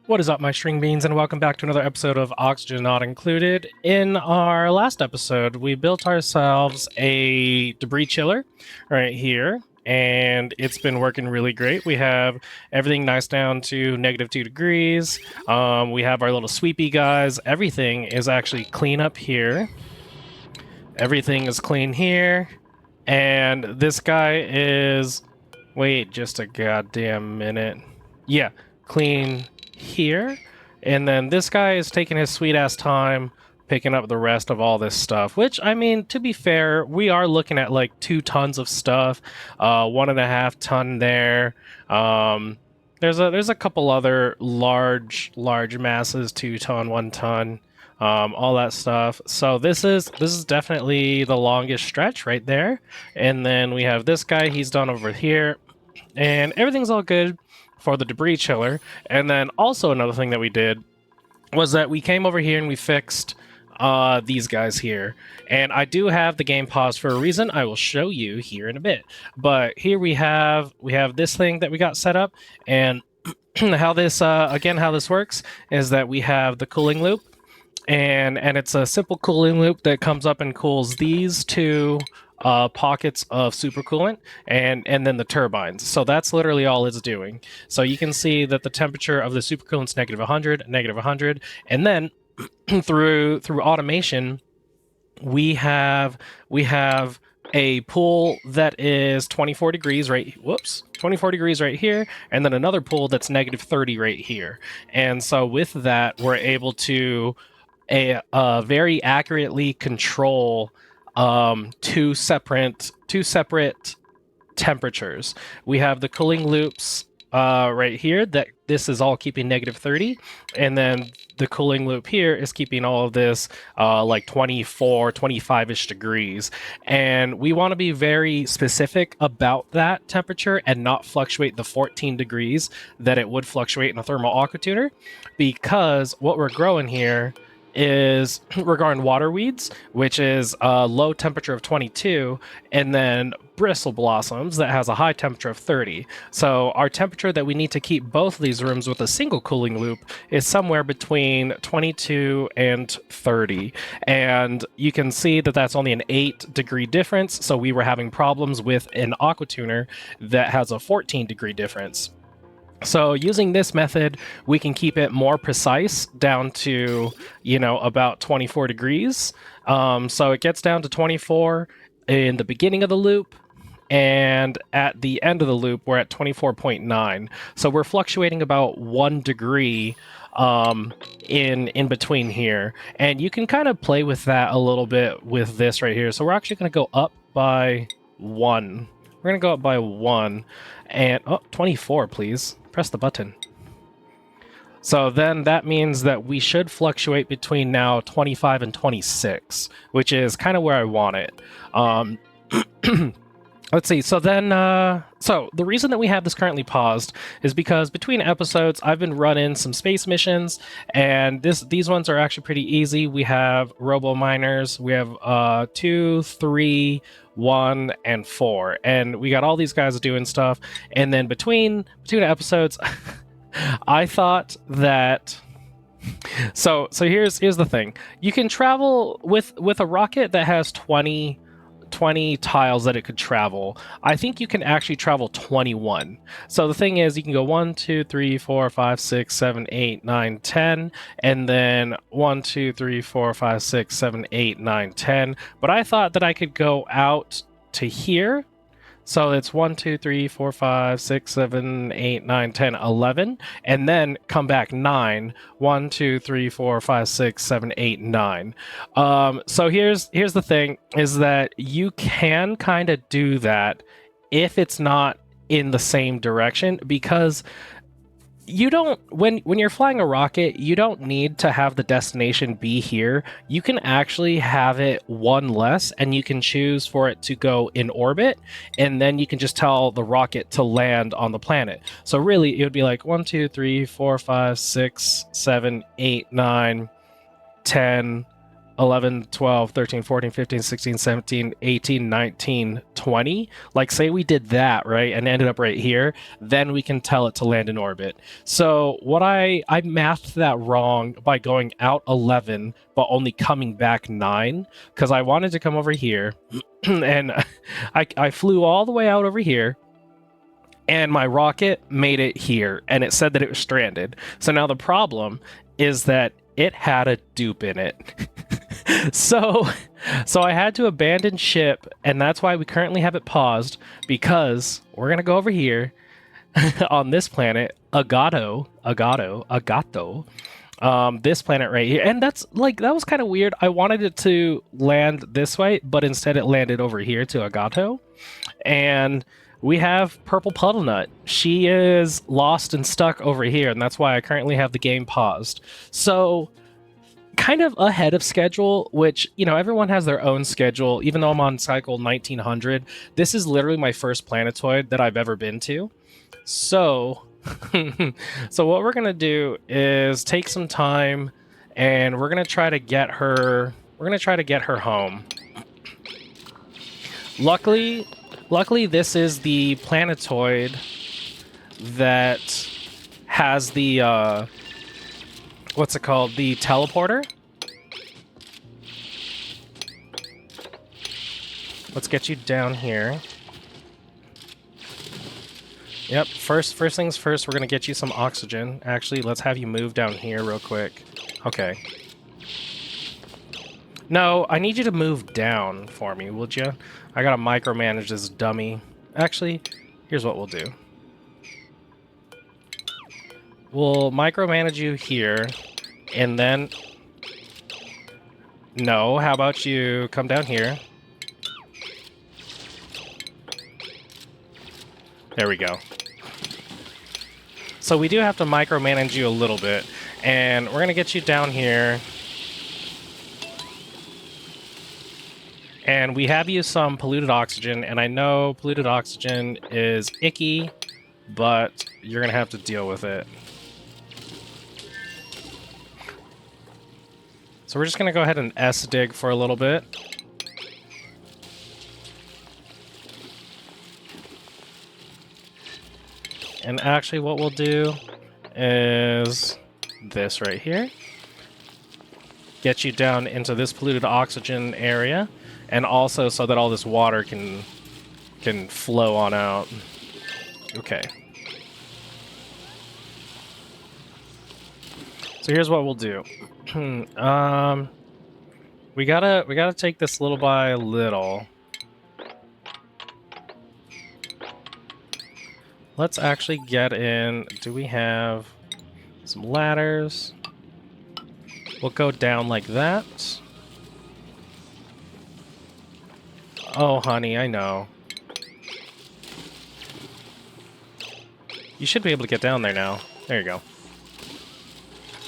What is up, my string beans, and welcome back to another episode of Oxygen Not Included. In our last episode, we built ourselves a debris chiller right here, and it's been working really great. We have everything nice down to -2 degrees. We have our little sweepy guys. Everything is actually clean up here. Everything is clean here. And this guy is... Wait just a goddamn minute. Yeah, clean here. And then this guy is taking his sweet ass time picking up the rest of all this stuff, which, I mean, to be fair, we are looking at like 2 tons of stuff, 1.5 ton there. There's a couple other large masses, 2 ton, 1 ton, all that stuff. So this is definitely the longest stretch right there. And then we have this guy, he's done over here, and everything's all good for the debris chiller. And then also another thing that we did was that we came over here and we fixed these guys here. And I do have the game paused for a reason. I will show you here in a bit. But here we have this thing that we got set up, and how this how this works is that we have the cooling loop, and it's a simple cooling loop that comes up and cools these two pockets of supercoolant and then the turbines. So that's literally all it's doing. So you can see that the temperature of the supercoolant's -100, -100, and then through automation we have a pool that is 24 degrees right 24 degrees right here, and then another pool that's -30 right here. And so with that, we're able to very accurately control two separate temperatures. We have the cooling loops right here, that this is all keeping -30, and then the cooling loop here is keeping all of this like 24, 25-ish degrees. And we want to be very specific about that temperature and not fluctuate the 14 degrees that it would fluctuate in a thermal aqua tuner, because what we're growing here is we're growing water weeds, which is a low temperature of 22, and then bristle blossoms that has a high temperature of 30. So our temperature that we need to keep both of these rooms with a single cooling loop is somewhere between 22 and 30. And you can see that that's only an 8-degree difference. So we were having problems with an aqua tuner that has a 14-degree difference. So using this method, we can keep it more precise down to, about 24 degrees. So it gets down to 24 in the beginning of the loop, and at the end of the loop, we're at 24.9. So we're fluctuating about 1 degree in between here. And you can kind of play with that a little bit with this right here. So we're actually going to go up by 1. We're going to go up by 1. And 24, please. Press the button. So then that means that we should fluctuate between now 25 and 26, which is kind of where I want it. Let's see. So then, so the reason that we have this currently paused is because between episodes, I've been running some space missions, and these ones are actually pretty easy. We have robo miners. We have 2, 3, 1, and 4, and we got all these guys doing stuff. And then between episodes, I thought that. So here's the thing. You can travel with a rocket that has 20 tiles that it could travel. I think you can actually travel 21. So the thing is, you can go 1, 2, 3, 4, 5, 6, 7, 8, 9, 10, and then 1, 2, 3, 4, 5, 6, 7, 8, 9, 10. But I thought that I could go out to here. So it's 1, 2, 3, 4, 5, 6, 7, 8, 9, 10, 11, and then come back 9. 1, 2, 3, 4, 5, 6, 7, 8, 9. So here's the thing, is that you can kind of do that if it's not in the same direction, because you don't, when you're flying a rocket, you don't need to have the destination be here. You can actually have it one less, and you can choose for it to go in orbit, and then you can just tell the rocket to land on the planet. So really, it would be like 1, 2, 3, 4, 5, 6, 7, 8, 9, 10, 11, 12, 13, 14, 15, 16, 17, 18, 19, 20. Like, say we did that, right, and ended up right here, then we can tell it to land in orbit. So what I mathed that wrong by going out 11, but only coming back 9, because I wanted to come over here, and I flew all the way out over here, and my rocket made it here, and it said that it was stranded. So now the problem is that it had a dupe in it. So I had to abandon ship, and that's why we currently have it paused, because we're going to go over here on this planet, Agato, this planet right here. And that's like, that was kind of weird. I wanted it to land this way, but instead it landed over here to Agato. And we have Purple Puddle Nut. She is lost and stuck over here, and that's why I currently have the game paused. So kind of ahead of schedule, which, you know, everyone has their own schedule. Even though I'm on cycle 1900, this is literally my first planetoid that I've ever been to. So so what we're gonna do is take some time, and we're gonna try to get her home. Luckily this is the planetoid that has the what's it called? The teleporter? Let's get you down here. Yep, first things first, we're gonna get you some oxygen. Actually, let's have you move down here real quick. Okay. No, I need you to move down for me, would you? I gotta micromanage this dummy. Actually, here's what we'll do. We'll micromanage you here, and then... No, how about you come down here? There we go. So we do have to micromanage you a little bit, and we're gonna get you down here. And we have you some polluted oxygen, and I know polluted oxygen is icky, but you're gonna have to deal with it. So we're just gonna go ahead and S-dig for a little bit. And actually what we'll do is this right here. Get you down into this polluted oxygen area, and also so that all this water can flow on out. Okay. So here's what we'll do. We gotta take this little by little. Let's actually get in. Do we have some ladders? We'll go down like that. Oh, honey, I know. You should be able to get down there now. There you go.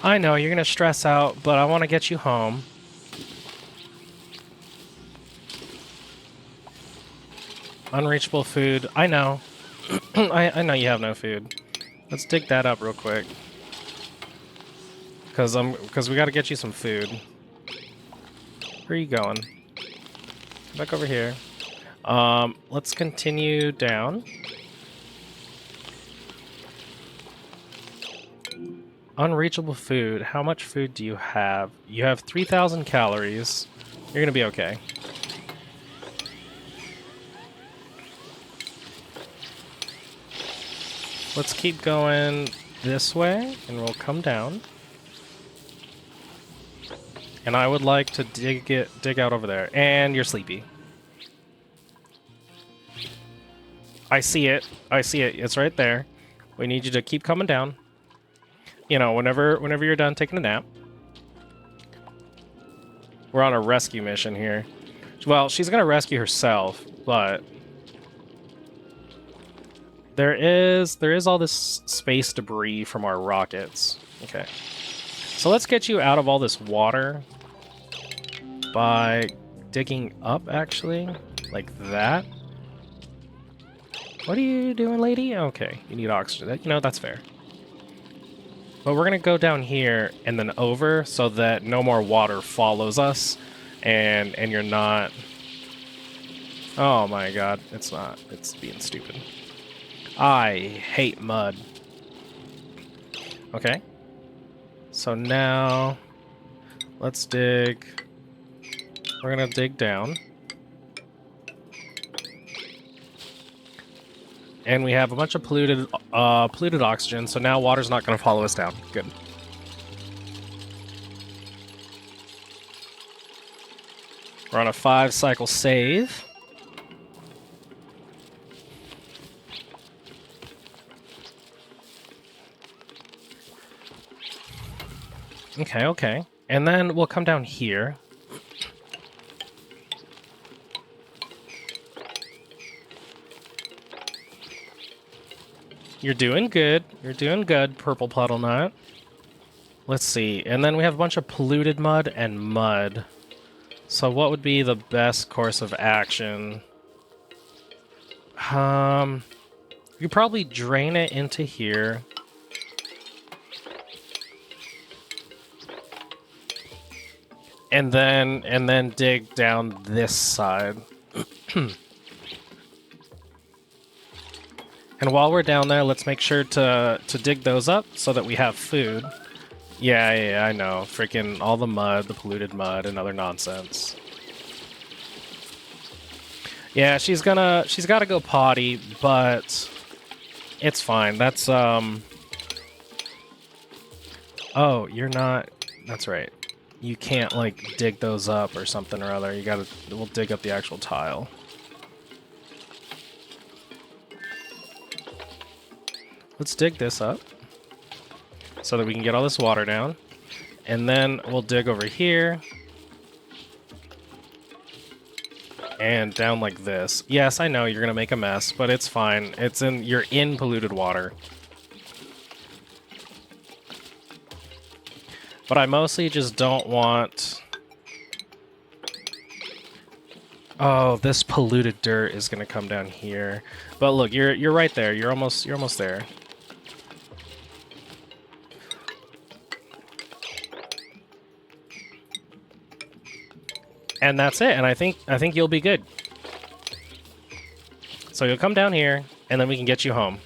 I know, you're gonna stress out, but I want to get you home. Unreachable food. I know. I know you have no food. Let's dig that up real quick. Because we got to get you some food. Where are you going? Back over here. Let's continue down. Unreachable food. How much food do you have? You have 3,000 calories. You're gonna be okay. Let's keep going this way, and we'll come down. And I would like to dig out over there. And you're sleepy. I see it. I see it. It's right there. We need you to keep coming down. You know, whenever you're done taking a nap. We're on a rescue mission here. Well, she's gonna rescue herself, but there is all this space debris from our rockets. Okay. So let's get you out of all this water by digging up, actually, like that. What are you doing, lady? Okay, you need oxygen. You know, that's fair. But we're going to go down here and then over so that no more water follows us and you're not... Oh my god, it's not. It's being stupid. I hate mud. Okay. So now let's dig. We're going to dig down. And we have a bunch of polluted oxygen, so now water's not going to follow us down. Good. We're on a 5-cycle save. Okay, okay. And then we'll come down here. You're doing good. You're doing good, Purple Puddle Nut. Let's see. And then we have a bunch of polluted mud and mud. So what would be the best course of action? You probably drain it into here. And then dig down this side. And while we're down there, let's make sure to dig those up so that we have food. Yeah, I know. Freaking all the mud, the polluted mud, and other nonsense. Yeah, she's got to go potty, but it's fine. That's Oh, you're not. That's right. You can't like dig those up or something or other. We'll dig up the actual tile. Let's dig this up so that we can get all this water down. And then we'll dig over here. And down like this. Yes, I know you're going to make a mess, but it's fine. You're in polluted water. But I mostly just don't want... Oh, this polluted dirt is going to come down here. But look, you're right there. You're almost there. And that's it. And I think you'll be good. So you'll come down here, and then we can get you home.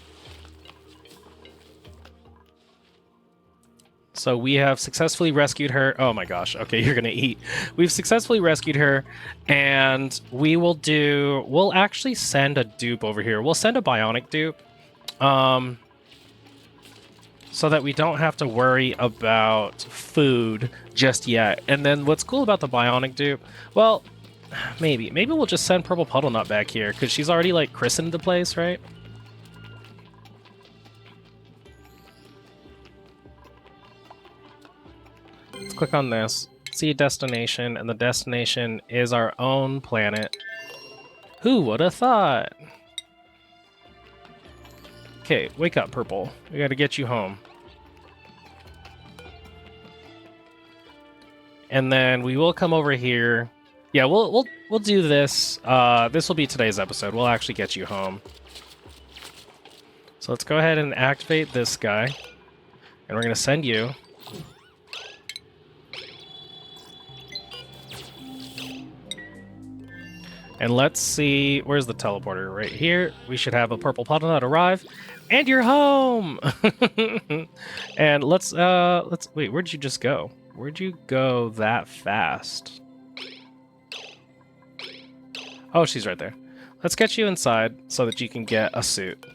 So we have successfully rescued her. Oh my gosh. Okay, you're gonna eat. We've successfully rescued her, and we'll actually send a dupe over here. We'll send a bionic dupe. So that we don't have to worry about food just yet. And then what's cool about the bionic dupe, well, maybe we'll just send Purple Puddle Nut back here, because she's already, like, christened the place, right? Let's click on this, see a destination, and the destination is our own planet. Who would have thought? Okay, wake up, Purple. We gotta get you home. And then we will come over here. Yeah, we'll do this. This will be today's episode. We'll actually get you home. So let's go ahead and activate this guy. And we're gonna send you. And let's see, where's the teleporter? Right here. We should have a Purple Puddle Nut arrive. And you're home! And let's wait, where'd you just go? Where'd you go that fast? Oh, she's right there. Let's get you inside so that you can get a suit.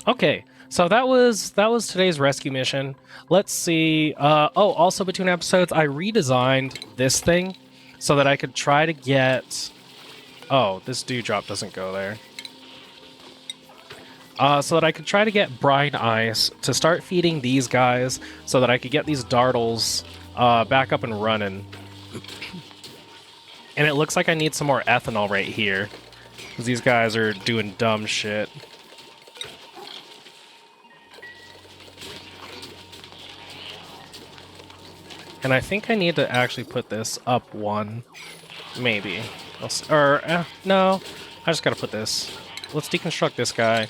Okay, so that was today's rescue mission. Let's see. Oh, also between episodes, I redesigned this thing so that I could try to get... Oh, this dewdrop doesn't go there. So that I could try to get brine ice to start feeding these guys so that I could get these dartles back up and running. And it looks like I need some more ethanol right here, because these guys are doing dumb shit. And I think I need to actually put this up one. Maybe. No. I just gotta put this. Let's deconstruct this guy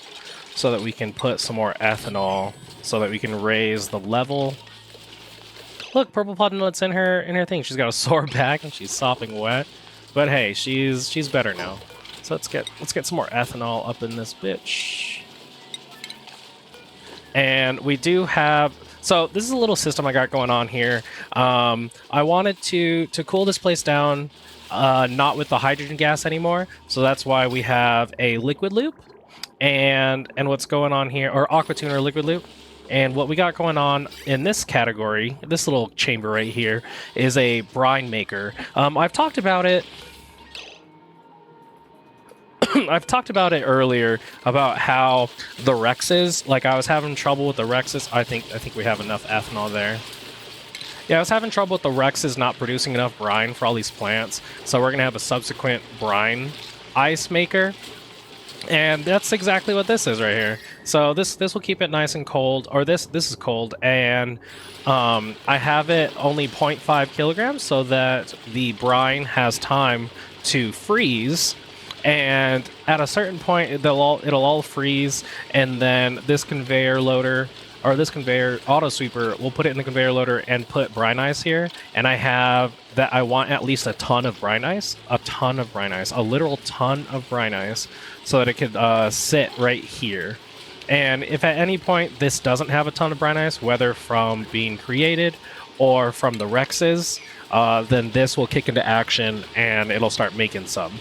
so that we can put some more ethanol so that we can raise the level. Look, purple pod nut's in her thing. She's got a sore back and she's sopping wet. But hey, she's better now. So let's get some more ethanol up in this bitch. And we do have, so this is a little system I got going on here. I wanted to cool this place down, not with the hydrogen gas anymore. So that's why we have a liquid loop, and what's going on here, or aqua tuner liquid loop. And what we got going on in this category, this little chamber right here, is a brine maker. I've talked about it. I've talked about it earlier about how the Rexes, like I was having trouble with the Rexes. I think we have enough ethanol there. Yeah, I was having trouble with the Rexes not producing enough brine for all these plants. So we're gonna have a subsequent brine ice maker. And that's exactly what this is right here. So this will keep it nice and cold, or this is cold, and I have it only 0.5 kilograms so that the brine has time to freeze. And at a certain point, it'll all freeze, and then this conveyor loader, or this conveyor auto sweeper, will put it in the conveyor loader and put brine ice here. And I want at least a ton of brine ice, a literal ton of brine ice, so that it could sit right here. And if at any point this doesn't have a ton of brine ice, whether from being created or from the Rexes, then this will kick into action and it'll start making some.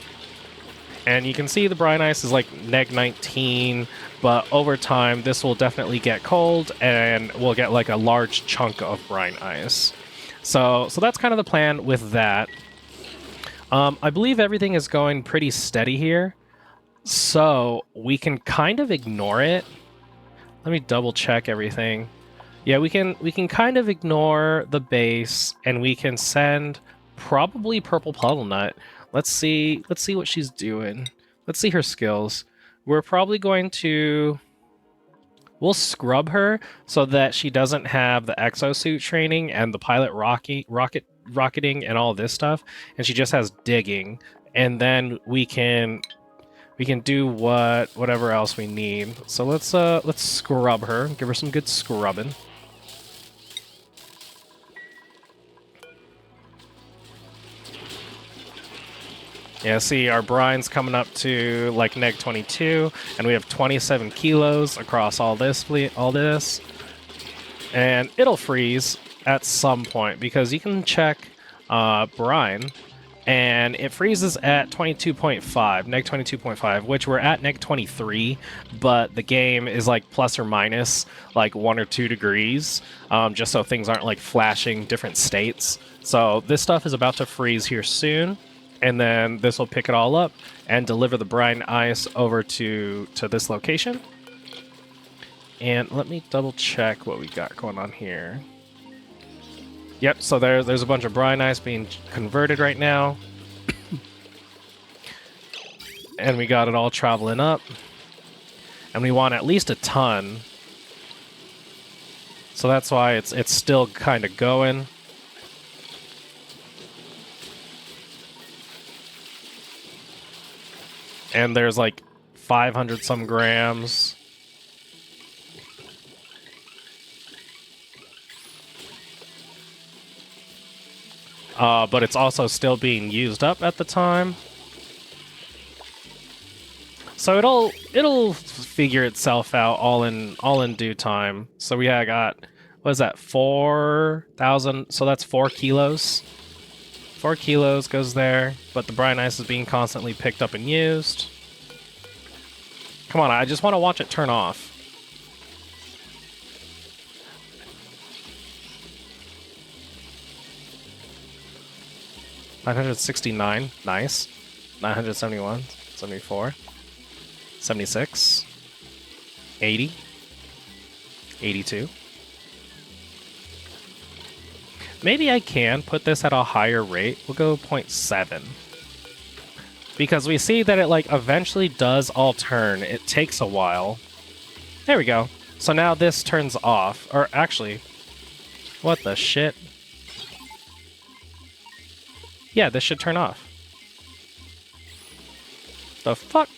And you can see the brine ice is like neg 19, but over time this will definitely get cold and we'll get like a large chunk of brine ice. So that's kind of the plan with that. I believe everything is going pretty steady here, so we can kind of ignore it. Let me double check everything. Yeah, we can kind of ignore the base, and we can send probably purple puddle nut. Let's see what she's doing. Let's see her skills. We're probably going to... We'll scrub her so that she doesn't have the exosuit training and the pilot rocketing and all this stuff, and she just has digging. And then we can do whatever else we need. So let's scrub her. Give her some good scrubbing. Yeah, see, our brine's coming up to like neg 22, and we have 27 kilos across all this, and it'll freeze at some point because you can check brine, and it freezes at 22.5, neg 22.5, which we're at neg 23, but the game is like plus or minus like 1 or 2 degrees, just so things aren't like flashing different states. So this stuff is about to freeze here soon. And then this will pick it all up and deliver the brine ice over to this location. And let me double check what we got going on here. Yep, so there's a bunch of brine ice being converted right now. And we got it all traveling up. And we want at least a ton. So that's why it's still kind of going. And there's like 500 some grams. But it's also still being used up at the time. So it'll figure itself out all in due time. So we got, what is that, 4,000, so that's 4 kilos. 4 kilos goes there, but the brine ice is being constantly picked up and used. Come on, I just want to watch it turn off. $969, nice. 971, 74, 76, 80, 82. Maybe I can put this at a higher rate. We'll go 0.7. Because we see that it like eventually does all turn. It takes a while. There we go. So now this turns off. Or actually, what the shit? Yeah, this should turn off. The fuck?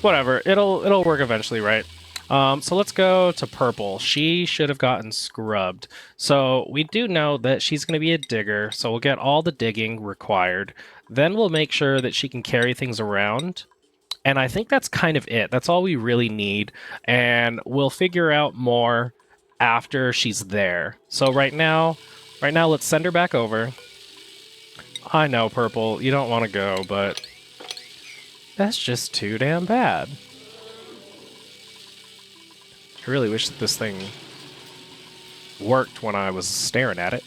Whatever. It'll work eventually, right? So let's go to purple. She should have gotten scrubbed. So we do know that she's going to be a digger, so we'll get all the digging required. Then we'll make sure that she can carry things around. And I think that's kind of it. That's all we really need. And we'll figure out more after she's there. So right now, let's send her back over. I know, Purple, you don't want to go, but that's just too damn bad. I really wish that this thing worked when I was staring at it.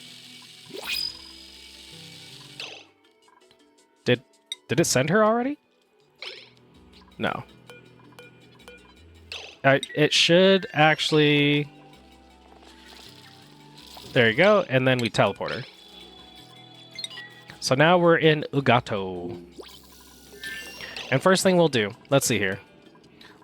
Did it send her already? No. It should actually... There you go, and then we teleport her. So now we're in Ugato. And first thing we'll do, let's see here.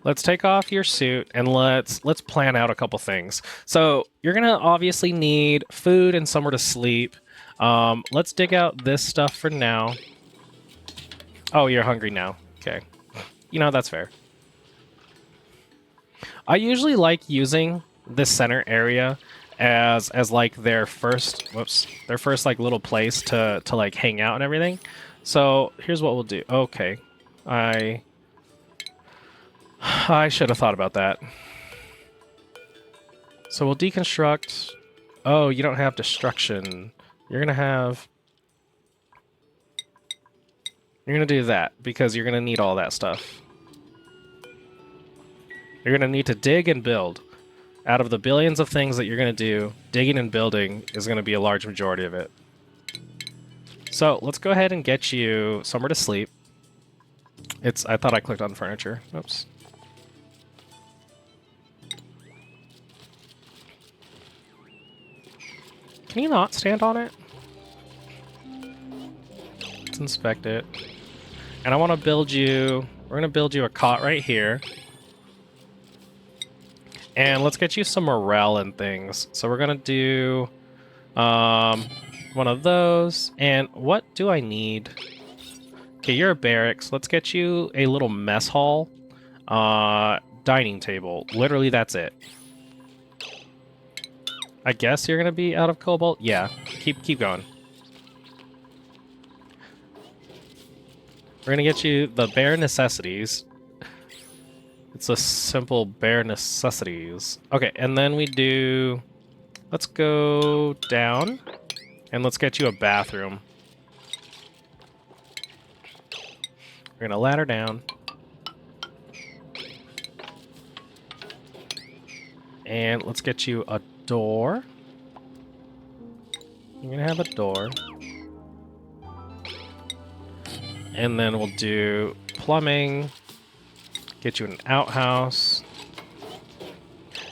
Let's take off your suit and let's plan out a couple things. So you're gonna obviously need food and somewhere to sleep. Let's dig out this stuff for now. Oh, you're hungry now. Okay. You know, that's fair. I usually like using this center area as like their first like little place to like hang out and everything. So here's what we'll do. Okay. I should have thought about that. So we'll deconstruct. Oh, you don't have destruction. You're gonna do that because you're gonna need all that stuff. You're gonna need to dig and build. Out of the billions of things that you're gonna do, digging and building is gonna be a large majority of it. So let's go ahead and get you somewhere to sleep. I thought I clicked on furniture. Oops. Can you not stand on it? Let's inspect it. And I want to build you... We're going to build you a cot right here. And let's get you some morale and things. So we're going to do one of those. And what do I need? Okay, you're a barracks. Let's get you a little mess hall. Dining table. Literally, that's it. I guess you're going to be out of cobalt? Yeah. Keep going. We're going to get you the bare necessities. It's a simple bare necessities. Okay, and then we do... Let's go down. And let's get you a bathroom. We're going to ladder down. And let's get you a door. You're going to have a door. And then we'll do plumbing. Get you an outhouse.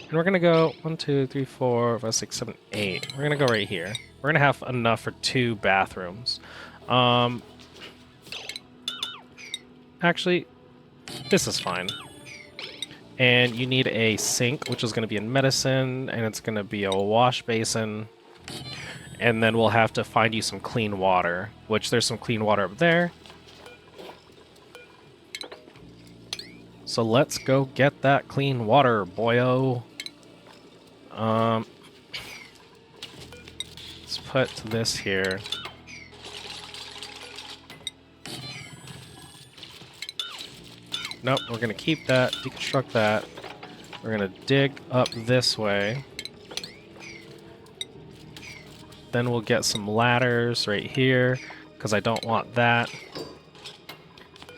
And we're going to go 1, 2, 3, 4, 5, 6, 7, 8. We're going to go right here. We're going to have enough for 2 bathrooms. Actually, this is fine. And you need a sink, which is going to be in medicine, and it's going to be a wash basin. And then we'll have to find you some clean water, which there's some clean water up there. So let's go get that clean water, boyo. Let's put this here. Nope, we're going to keep that, deconstruct that. We're going to dig up this way. Then we'll get some ladders right here, because I don't want that.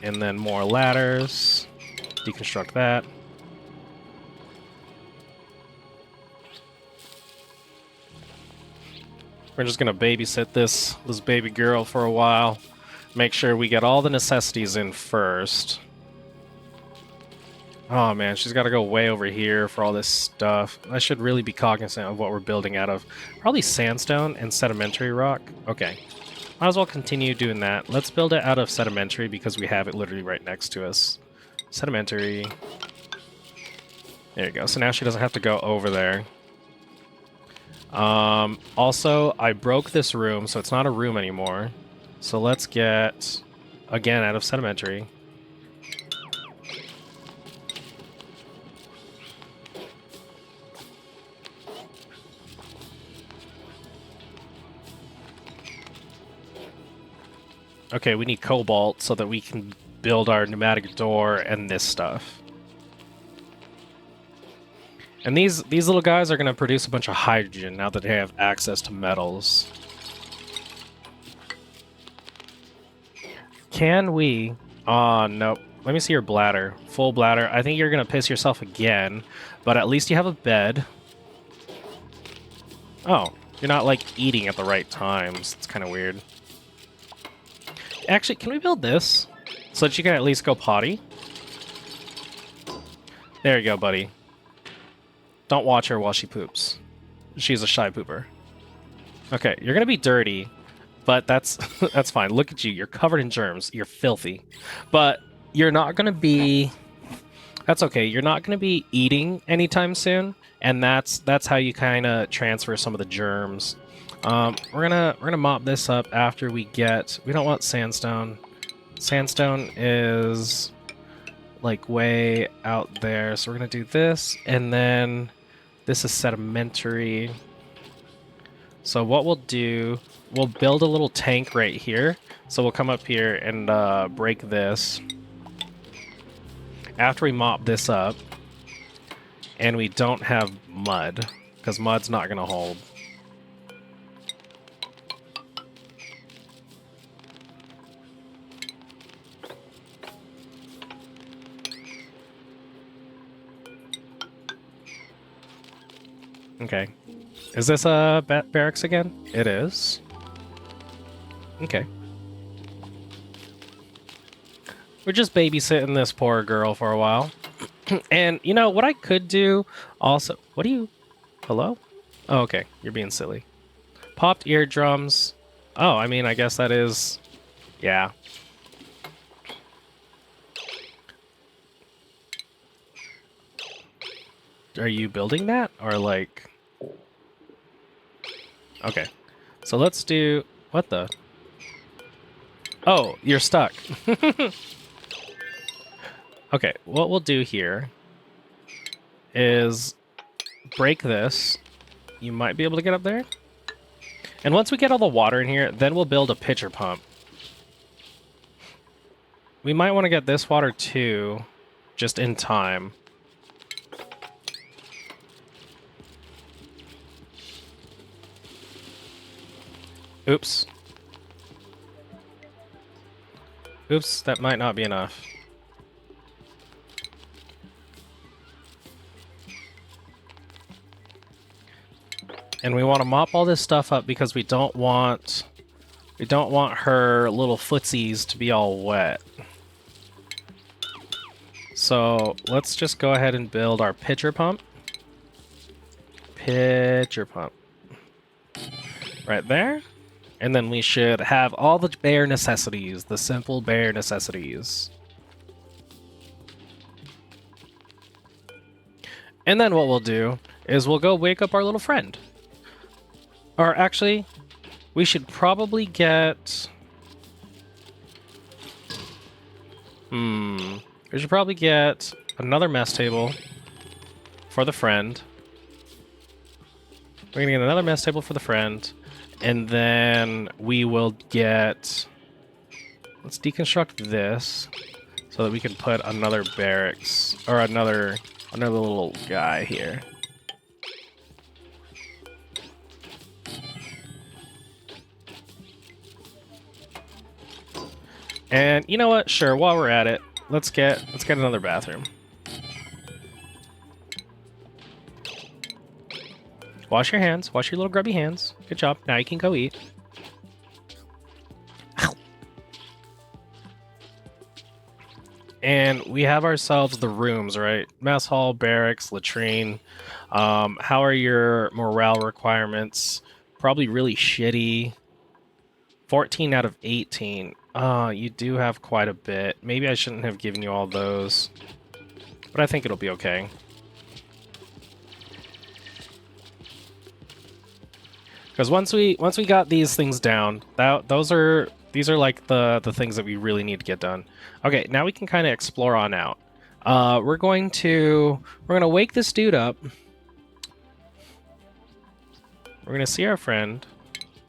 And then more ladders. Deconstruct that. We're just going to babysit this baby girl for a while. Make sure we get all the necessities in first. Oh man, she's got to go way over here for all this stuff. I should really be cognizant of what we're building out of. Probably sandstone and sedimentary rock. Okay. Might as well continue doing that. Let's build it out of sedimentary because we have it literally right next to us. Sedimentary. There you go. So now she doesn't have to go over there. Also, I broke this room, so it's not a room anymore. So let's get, again, out of sedimentary. Okay, we need cobalt so that we can build our pneumatic door and this stuff. And these little guys are going to produce a bunch of hydrogen now that they have access to metals. Can we... Oh, nope. Let me see your bladder. Full bladder. I think you're going to piss yourself again, but at least you have a bed. Oh, you're not, like, eating at the right times. It's kind of weird. Actually, can we build this? So that you can at least go potty? There you go, buddy. Don't watch her while she poops. She's a shy pooper. Okay, you're gonna be dirty, but that's that's fine. Look at you. You're covered in germs. You're filthy. But you're not gonna be... That's okay. You're not gonna be eating anytime soon, and that's how you kind of transfer some of the germs. We're gonna mop this up after we get... We don't want sandstone. Sandstone is like way out there, so we're gonna do this, and then this is sedimentary. So what we'll do, we'll build a little tank right here. So we'll come up here and break this. After we mop this up, and we don't have mud, because mud's not gonna hold. Okay. Is this a barracks again? It is. Okay. We're just babysitting this poor girl for a while. And, you know, what I could do also... What are you... Hello? Oh, okay. You're being silly. Popped eardrums. Oh, I mean, I guess that is... Yeah. Are you building that? Or, like... Okay. So let's do... What the... Oh, you're stuck. Okay, what we'll do here is break this. You might be able to get up there. And once we get all the water in here, then we'll build a pitcher pump. We might want to get this water too, just in time. Oops. Oops, that might not be enough. And we want to mop all this stuff up because we don't want her little footsies to be all wet. So let's just go ahead and build our pitcher pump. Pitcher pump. Right there. And then we should have all the bare necessities, the simple bare necessities. And then what we'll do is we'll go wake up our little friend. Or actually, we should probably get... We should probably get another mess table for the friend. We're gonna get another mess table for the friend. And then we will get... Let's deconstruct this so that we can put another barracks, or another little guy here. And you know what? Sure, while we're at it, let's get another bathroom. Wash your hands. Wash your little grubby hands. Good job. Now you can go eat. Ow. And we have ourselves the rooms, right? Mess hall, barracks, latrine. How are your morale requirements? Probably really shitty. 14 out of 18. You do have quite a bit. Maybe I shouldn't have given you all those. But I think it'll be okay. Because once we got these things down, these are like the things that we really need to get done. Okay, now we can kind of explore on out. We're gonna wake this dude up. We're gonna see our friend.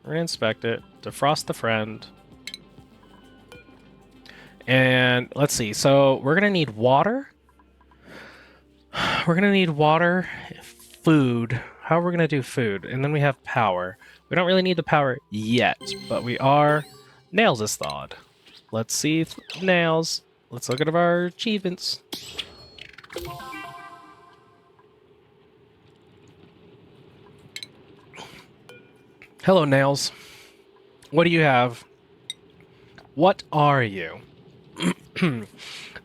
We're gonna inspect it. Defrost the friend. And let's see. So we're gonna need water. We're gonna need water, food. How are we gonna do food? And then we have power. We don't really need the power yet, but we are. Nails is thawed. Let's see nails. Let's look at our achievements. Hello, nails. What do you have? What are you?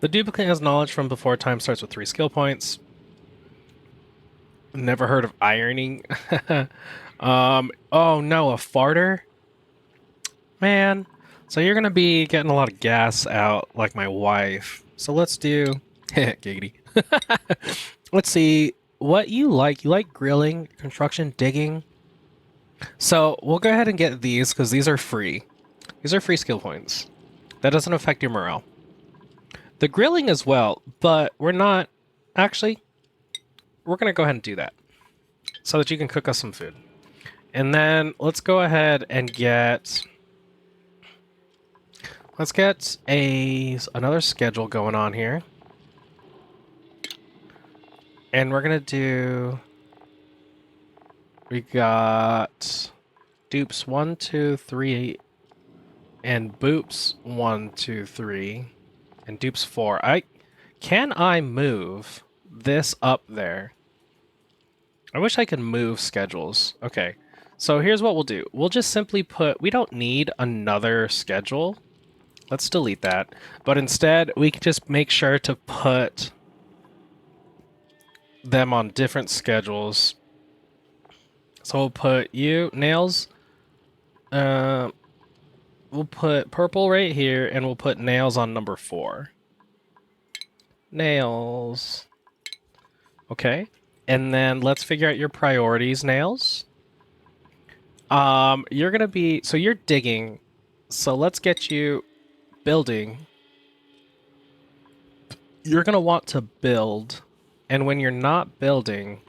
The duplicate has knowledge from before time starts with 3 skill points. Never heard of ironing. Oh no, a farter? Man. So you're gonna be getting a lot of gas out like my wife. So let's do giggity. Let's see what you like. You like grilling, construction, digging. So we'll go ahead and get these because these are free. These are free skill points. That doesn't affect your morale. The grilling as well, but we're not... Actually, we're going to go ahead and do that so that you can cook us some food. And then let's go ahead and get... Let's get another schedule going on here. And we're going to do... We got dupes 1, 2, 3, and boops 1, 2, 3, and dupes 4. Can I move this up there? I wish I could move schedules. Okay, so here's what we'll do. We'll just simply put... We don't need another schedule. Let's delete that. But instead, we can just make sure to put them on different schedules. So we'll put you, nails, we'll put purple right here, and we'll put nails on number 4. Nails. Okay. And then let's figure out your priorities, nails. You're gonna be, so you're digging, so let's get you building. You're gonna want to build, and when you're not building,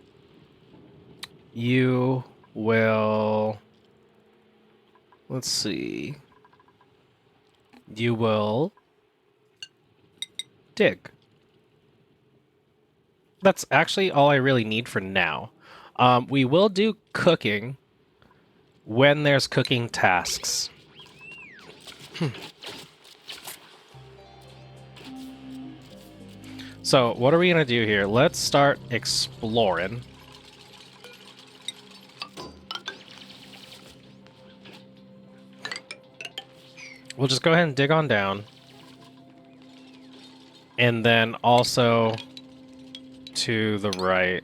you will... Let's see. You will dig. That's actually all I really need for now. We will do cooking when there's cooking tasks. So, what are we going to do here? Let's start exploring. We'll just go ahead and dig on down. And then also to the right.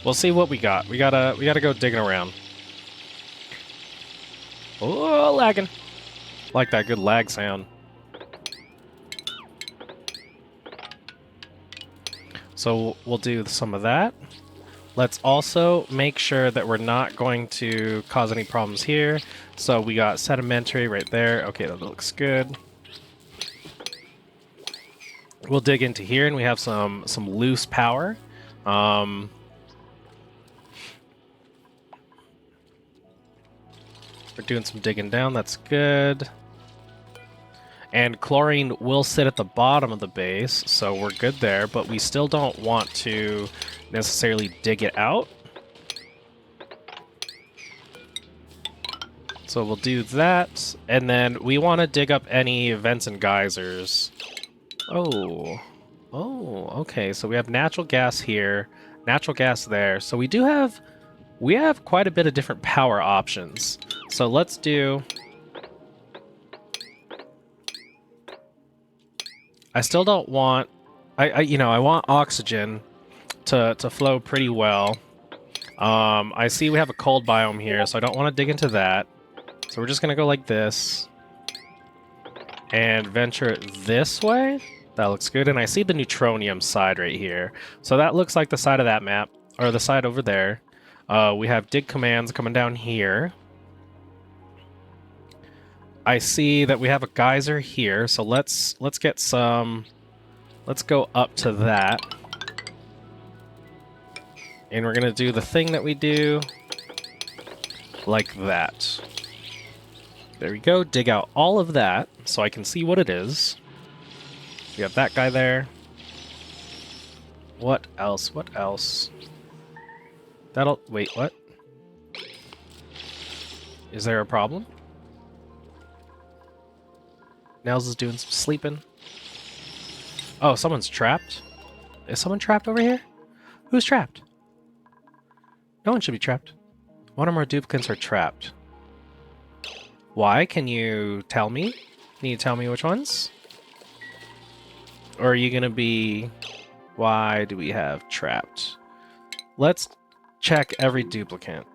We'll see what we got. We gotta go digging around. Oh, lagging. Like that good lag sound. So we'll do some of that. Let's also make sure that we're not going to cause any problems here. So we got sedimentary right there. Okay, that looks good. We'll dig into here, and we have some loose power. We're doing some digging down. That's good. And chlorine will sit at the bottom of the base, so we're good there, but we still don't want to necessarily dig it out. So we'll do that, and then we want to dig up any vents and geysers. Oh, okay, so we have natural gas here, natural gas there, so we have quite a bit of different power options. So let's do... I still don't want... I want oxygen to flow pretty well. I see we have a cold biome here, so I don't want to dig into that. So we're just going to go like this. And venture this way. That looks good. And I see the neutronium side right here. So that looks like the side of that map, or the side over there. We have dig commands coming down here. I see that we have a geyser here, so let's get some... Let's go up to that. And we're going to do the thing that we do. like that. There we go. Dig out all of that so I can see what it is. We have that guy there. What else? What else? That'll... Wait, what? Is there a problem? Nels is doing some sleeping. Oh, someone's trapped? Is someone trapped over here? Who's trapped? No one should be trapped. One or more duplicates are trapped. Why? Can you tell me? Can you tell me which ones? Or are you gonna be... Why do we have trapped? Let's check every duplicate.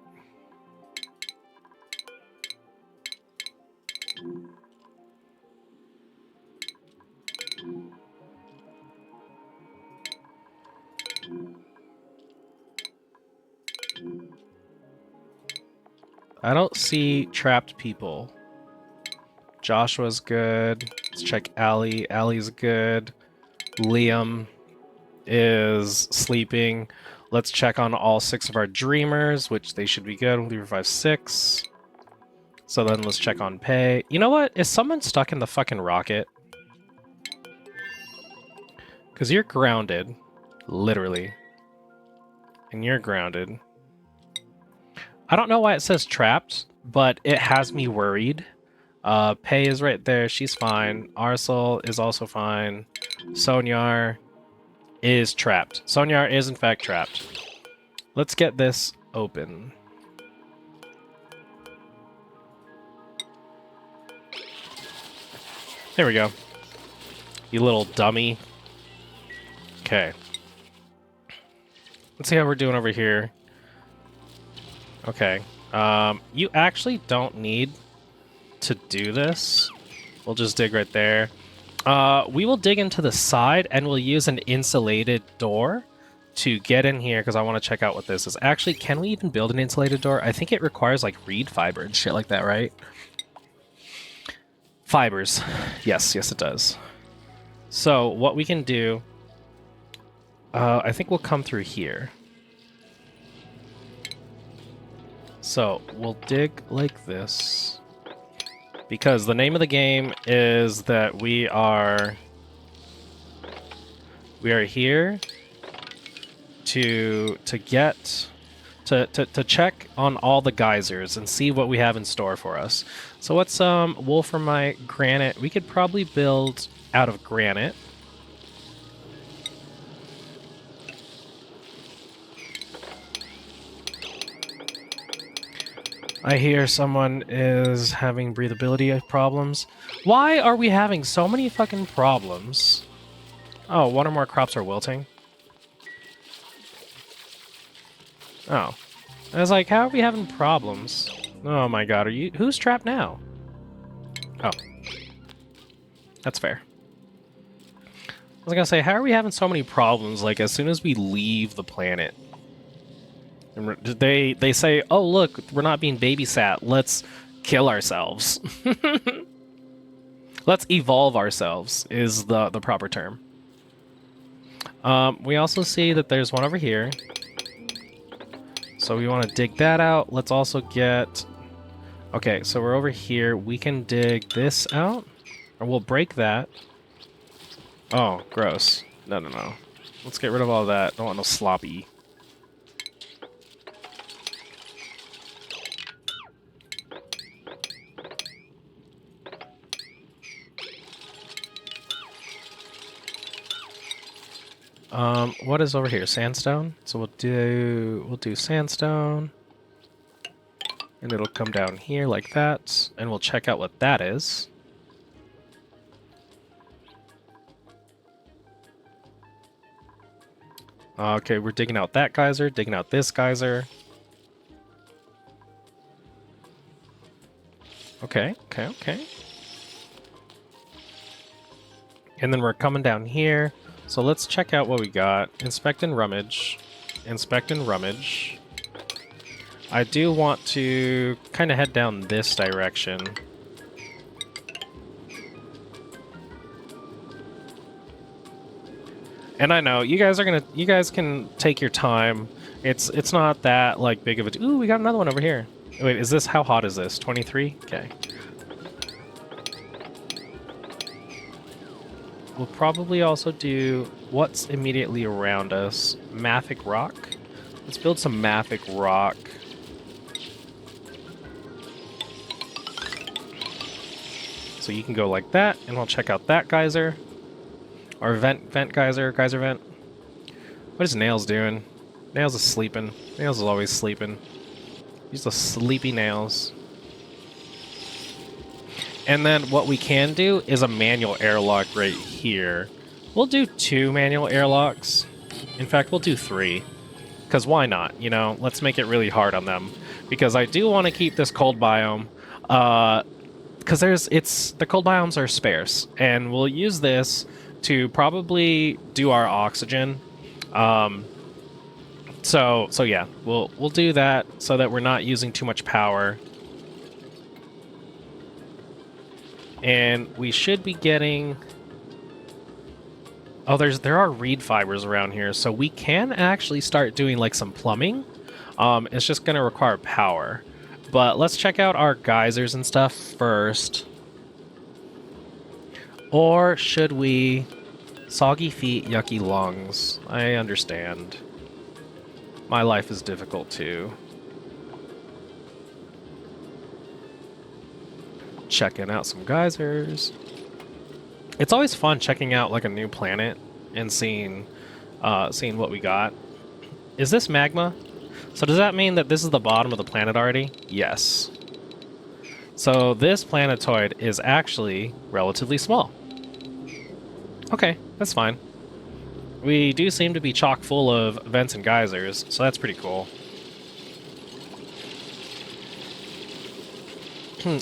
I don't see trapped people. Joshua's good. Let's check Allie. Allie's good. Liam is sleeping. Let's check on all 6 of our dreamers, which they should be good. 1, 2, 3, 4, 5, 6. So then let's check on Pei. You know what? Is someone stuck in the fucking rocket? Because you're grounded. Literally. And you're grounded. I don't know why it says trapped, but it has me worried. Pei is right there. She's fine. Arsel is also fine. Sonyar is trapped. Sonyar is in fact trapped. Let's get this open. There we go. You little dummy. Okay. Let's see how we're doing over here. Okay. You actually don't need to do this. We'll just dig right there. We will dig into the side and we'll use an insulated door to get in here because I want to check out what this is. Actually, can we even build an insulated door? I think it requires like reed fiber and shit like that, right? Fibers. Yes, yes it does. So what we can do, I think we'll come through here. So we'll dig like this. Because the name of the game is that we are here to check on all the geysers and see what we have in store for us. So what's wolframite, granite? We could probably build out of granite. I hear someone is having breathability problems. Why are we having so many fucking problems? Oh, 1 or more crops are wilting. Oh. I was like, how are we having problems? Oh my god, who's trapped now? Oh. That's fair. I was gonna say, how are we having so many problems, like, as soon as we leave the planet? They say, oh look, we're not being babysat, let's kill ourselves. Let's evolve ourselves is the proper term. We also see that there's one over here. So we want to dig that out. Let's also get... Okay, so we're over here. We can dig this out. Or we'll break that. Oh, gross. No, no, no. Let's get rid of all that. Don't want no sloppy. What is over here? Sandstone? So we'll do sandstone. And it'll come down here like that. And we'll check out what that is. Okay, we're digging out that geyser, digging out this geyser. Okay, okay, okay. And then we're coming down here. So let's check out what we got. Inspect and rummage. Inspect and rummage. I do want to kind of head down this direction. And I know you guys can take your time. It's not that like big of a... Ooh, we got another one over here. Wait, is this, how hot is this? 23? Okay. We'll probably also do what's immediately around us. Mafic rock. Let's build some mafic rock. So you can go like that, and we'll check out that geyser. Or vent geyser vent. What is Nails doing? Nails is sleeping. Nails is always sleeping. He's the sleepy Nails. And then what we can do is a manual airlock right here. We'll do 2 manual airlocks. In fact, we'll do 3. Because why not? You know, let's make it really hard on them. Because I do want to keep this cold biome. Because the cold biomes are sparse. And we'll use this to probably do our oxygen. So yeah, we'll do that so that we're not using too much power. And we should be getting... Oh, there are reed fibers around here, so we can actually start doing like some plumbing. It's just going to require power. But let's check out our geysers and stuff first. Or should we... Soggy feet, yucky lungs. I understand. My life is difficult too. Checking out some geysers. It's always fun checking out like a new planet and seeing what we got. Is this magma? So does that mean that this is the bottom of the planet already? Yes. So this planetoid is actually relatively small. Okay, that's fine. We do seem to be chock full of vents and geysers, so that's pretty cool.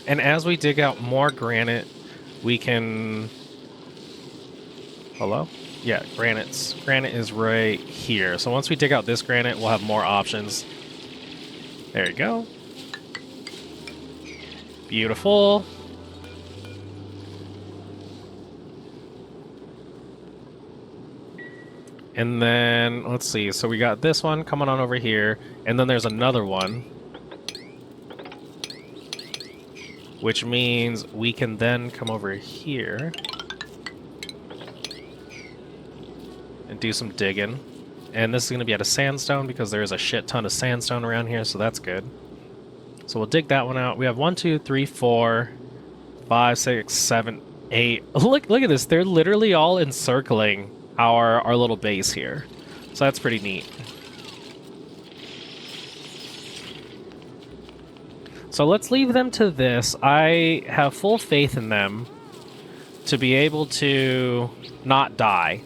And as we dig out more granite, we can... Hello? Yeah, Granite is right here. So once we dig out this granite, we'll have more options. There you go. Beautiful. And then, let's see, so we got this one coming on over here, and then there's another one. Which means we can then come over here and do some digging. And this is going to be out of sandstone because there is a shit ton of sandstone around here, so that's good. So we'll dig that one out. We have 1, 2, 3, 4, 5, 6, 7, 8. Look at this. They're literally all encircling our little base here. So that's pretty neat. So let's leave them to this. I have full faith in them to be able to not die.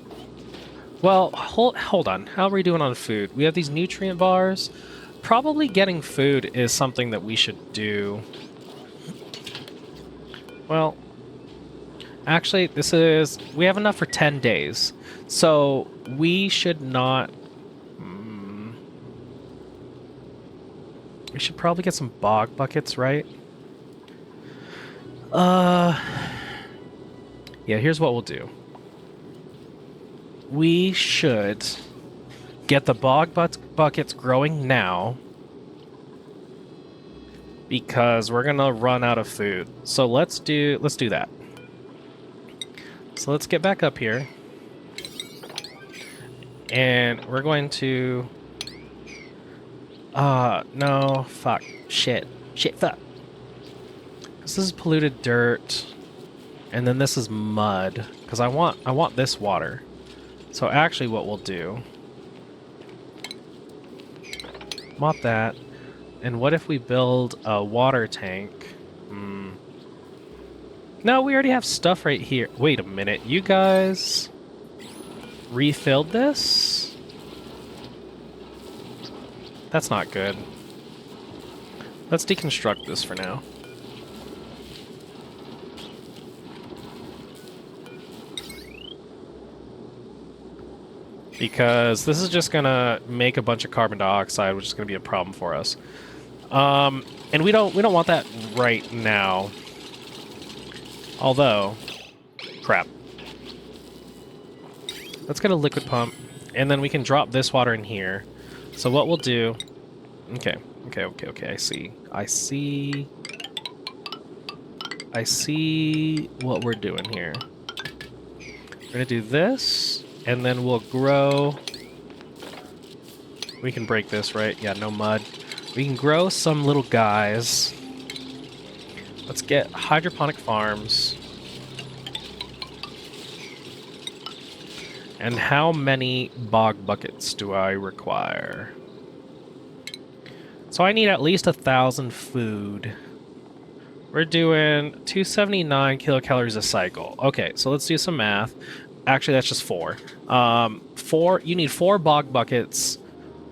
Well, hold on. How are we doing on food? We have these nutrient bars. Probably getting food is something that we should do. Well, actually, we have enough for 10 days. So we should not... We should probably get some bog buckets, right? Yeah, here's what we'll do. We should get the bog buckets growing now because we're gonna run out of food. So let's do that. So let's get back up here. And we're going to... no, fuck, shit, fuck. This is polluted dirt, and then this is mud, because I want this water. So actually what we'll do... Mop that, and what if we build a water tank? No, we already have stuff right here. Wait a minute, you guys refilled this? That's not good. Let's deconstruct this for now. Because this is just gonna make a bunch of carbon dioxide, which is gonna be a problem for us. And we don't want that right now. Although, crap. Let's get a liquid pump, and then we can drop this water in here. So what we'll do... Okay, Okay. I see what we're doing here. We're gonna do this, and then we'll grow. We can break this, right? Yeah, no mud. We can grow some little guys. Let's get hydroponic farms. And how many bog buckets do I require? So I need at least 1,000 food. We're doing 279 kilocalories a cycle. Okay, so let's do some math. Actually, that's just 4. You need 4 bog buckets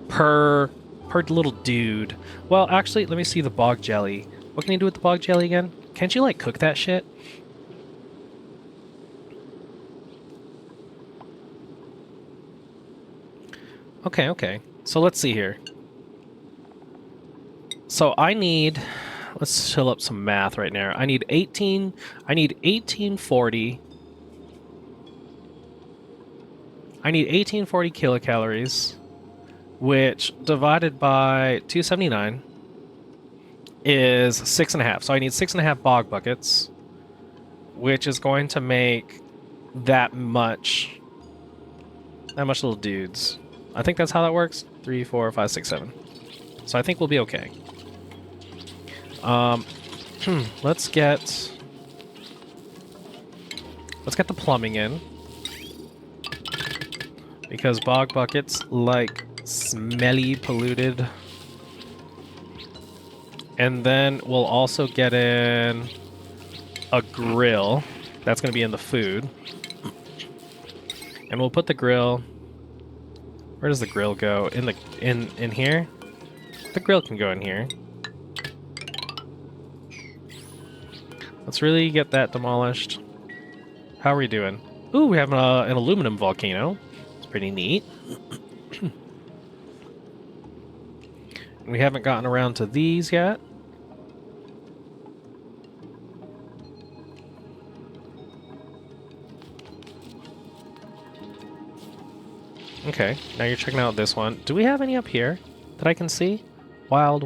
per little dude. Well, actually, let me see the bog jelly. What can you do with the bog jelly again? Can't you, like, cook that shit? Okay. So let's see here. So I need... Let's fill up some math right now. I need 1840. I need 1840 kilocalories, which divided by 279 is 6.5. So I need 6.5 bog buckets, which is going to make that much little dudes. I think that's how that works. 3, 4, 5, 6, 7. So I think we'll be okay. Let's get the plumbing in, because bog buckets like smelly, polluted. And then we'll also get in a grill. That's going to be in the food. And we'll put the grill... Where does the grill go? In here? The grill can go in here. Let's really get that demolished. How are we doing? Ooh, we have an aluminum volcano. It's pretty neat. We haven't gotten around to these yet. Okay, now you're checking out this one. Do we have any up here that I can see? Wild.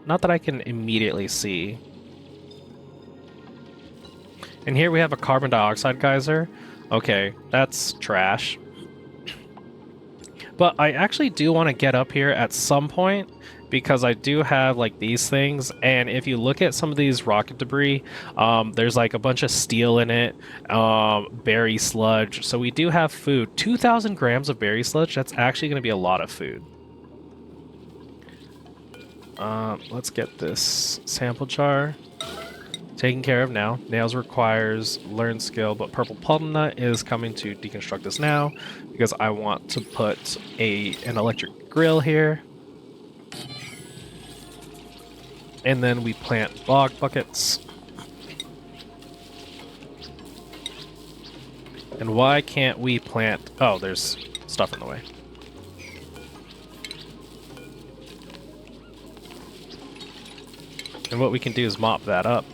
Not that I can immediately see. And here we have a carbon dioxide geyser. Okay, that's trash. But I actually do want to get up here at some point, because I do have like these things, and if you look at some of these rocket debris, there's like a bunch of steel in it, berry sludge. So we do have food. 2,000 grams of berry sludge, that's actually going to be a lot of food. Let's get this sample jar taken care of now. Nails requires learn skill, but purple plum nut is coming to deconstruct this now, because I want to put an electric grill here. And then we plant bog buckets. And why can't we plant... Oh, there's stuff in the way. And what we can do is mop that up.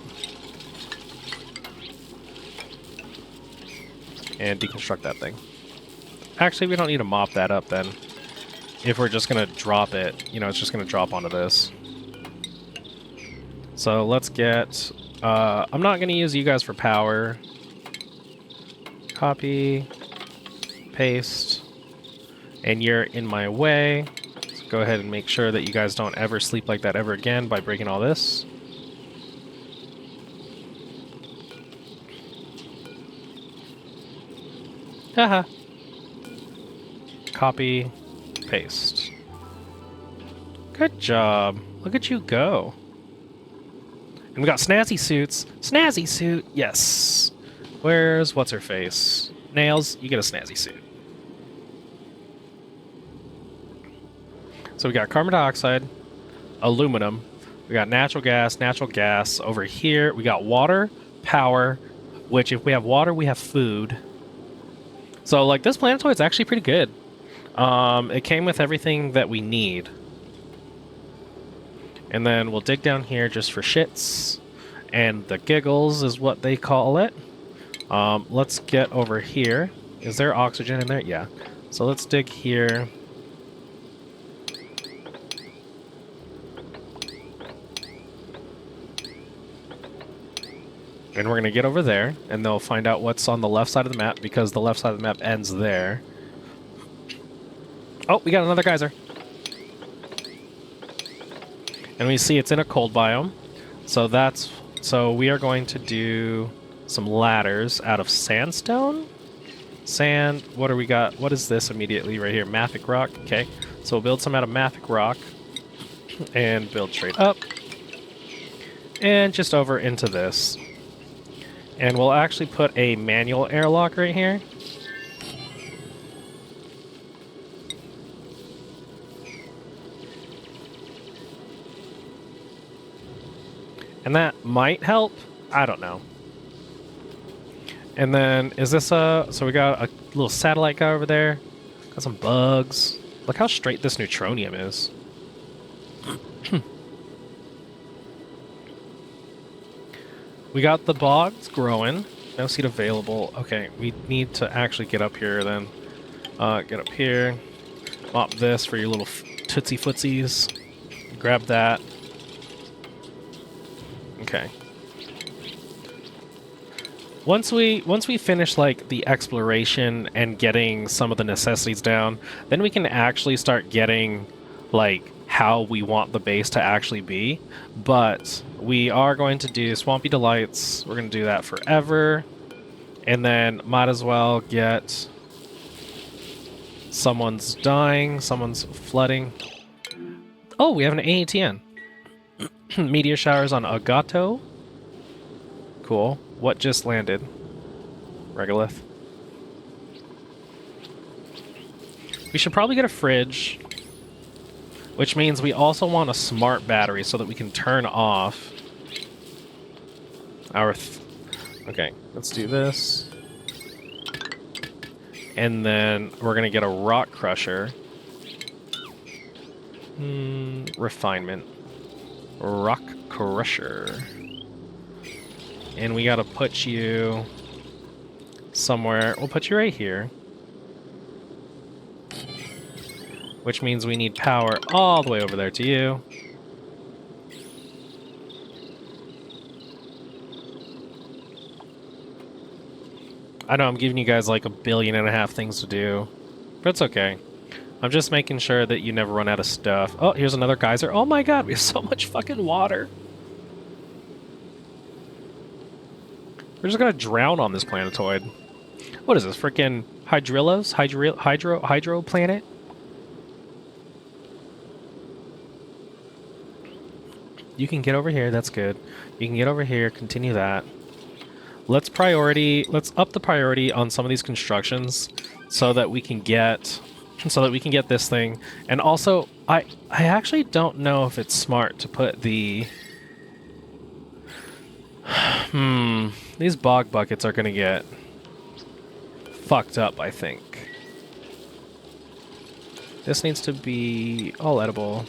And deconstruct that thing. Actually, we don't need to mop that up then. If we're just going to drop it, it's just going to drop onto this. So let's get... I'm not going to use you guys for power. Copy. Paste. And you're in my way. So go ahead and make sure that you guys don't ever sleep like that ever again by breaking all this. Haha. Copy. Paste. Good job. Look at you go. And we got snazzy suits. Snazzy suit, yes. Where's what's-her-face? Nails, you get a snazzy suit. So we got carbon dioxide, aluminum, we got natural gas over here. We got water, power, which if we have water, we have food. So, like, this Planetoid's actually pretty good. It came with everything that we need. And then we'll dig down here just for shits. And the giggles is what they call it. Let's get over here. Is there oxygen in there? Yeah. So let's dig here. And we're going to get over there, and they'll find out what's on the left side of the map, because the left side of the map ends there. Oh, we got another geyser. And we see it's in a cold biome. So we are going to do some ladders out of sandstone? Sand, what do we got? What is this immediately right here? Mafic rock. Okay, so we'll build some out of mafic rock and build straight up. And just over into this. And we'll actually put a manual airlock right here. And that might help. I don't know. And then, is this so we got a little satellite guy over there. Got some bugs. Look how straight this neutronium is. We got the bogs growing. No seed available. Okay, we need to actually get up here then. Get up here. Mop this for your little tootsie footsies. Grab that. Okay. Once we finish like the exploration and getting some of the necessities down, then we can actually start getting like how we want the base to actually be. But we are going to do Swampy Delights. We're going to do that forever. And then might as well get someone's dying, someone's flooding. Oh, we have an AATN. Meteor showers on Agato. Cool. What just landed? Regolith. We should probably get a fridge, which means we also want a smart battery so that we can turn off our... Okay, let's do this. And then we're going to get a rock crusher. Refinement. Rock crusher. And we gotta put you somewhere. We'll put you right here. Which means we need power all the way over there to you. I know I'm giving you guys like 1.5 billion things to do, but it's okay. I'm just making sure that you never run out of stuff. Oh, here's another geyser. Oh my god, we have so much fucking water. We're just gonna drown on this planetoid. What is this, freaking hydrillos? Hydro planet? You can get over here, that's good. You can get over here, continue that. Let's up the priority on some of these constructions so that we can get this thing. And also, I actually don't know if it's smart to put the these bog buckets are gonna get fucked up, I think. This needs to be all edible.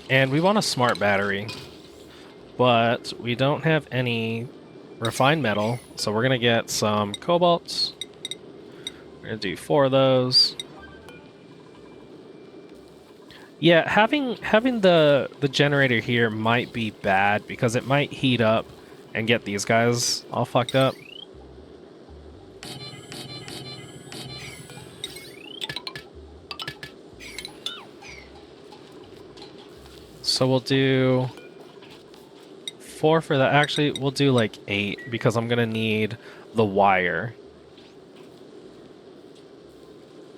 And we want a smart battery. But we don't have any refined metal, so we're gonna get some cobalt. We're gonna do 4 of those. Yeah, having the generator here might be bad because it might heat up and get these guys all fucked up. So we'll do 4 for that. Actually, we'll do like 8 because I'm gonna need the wire.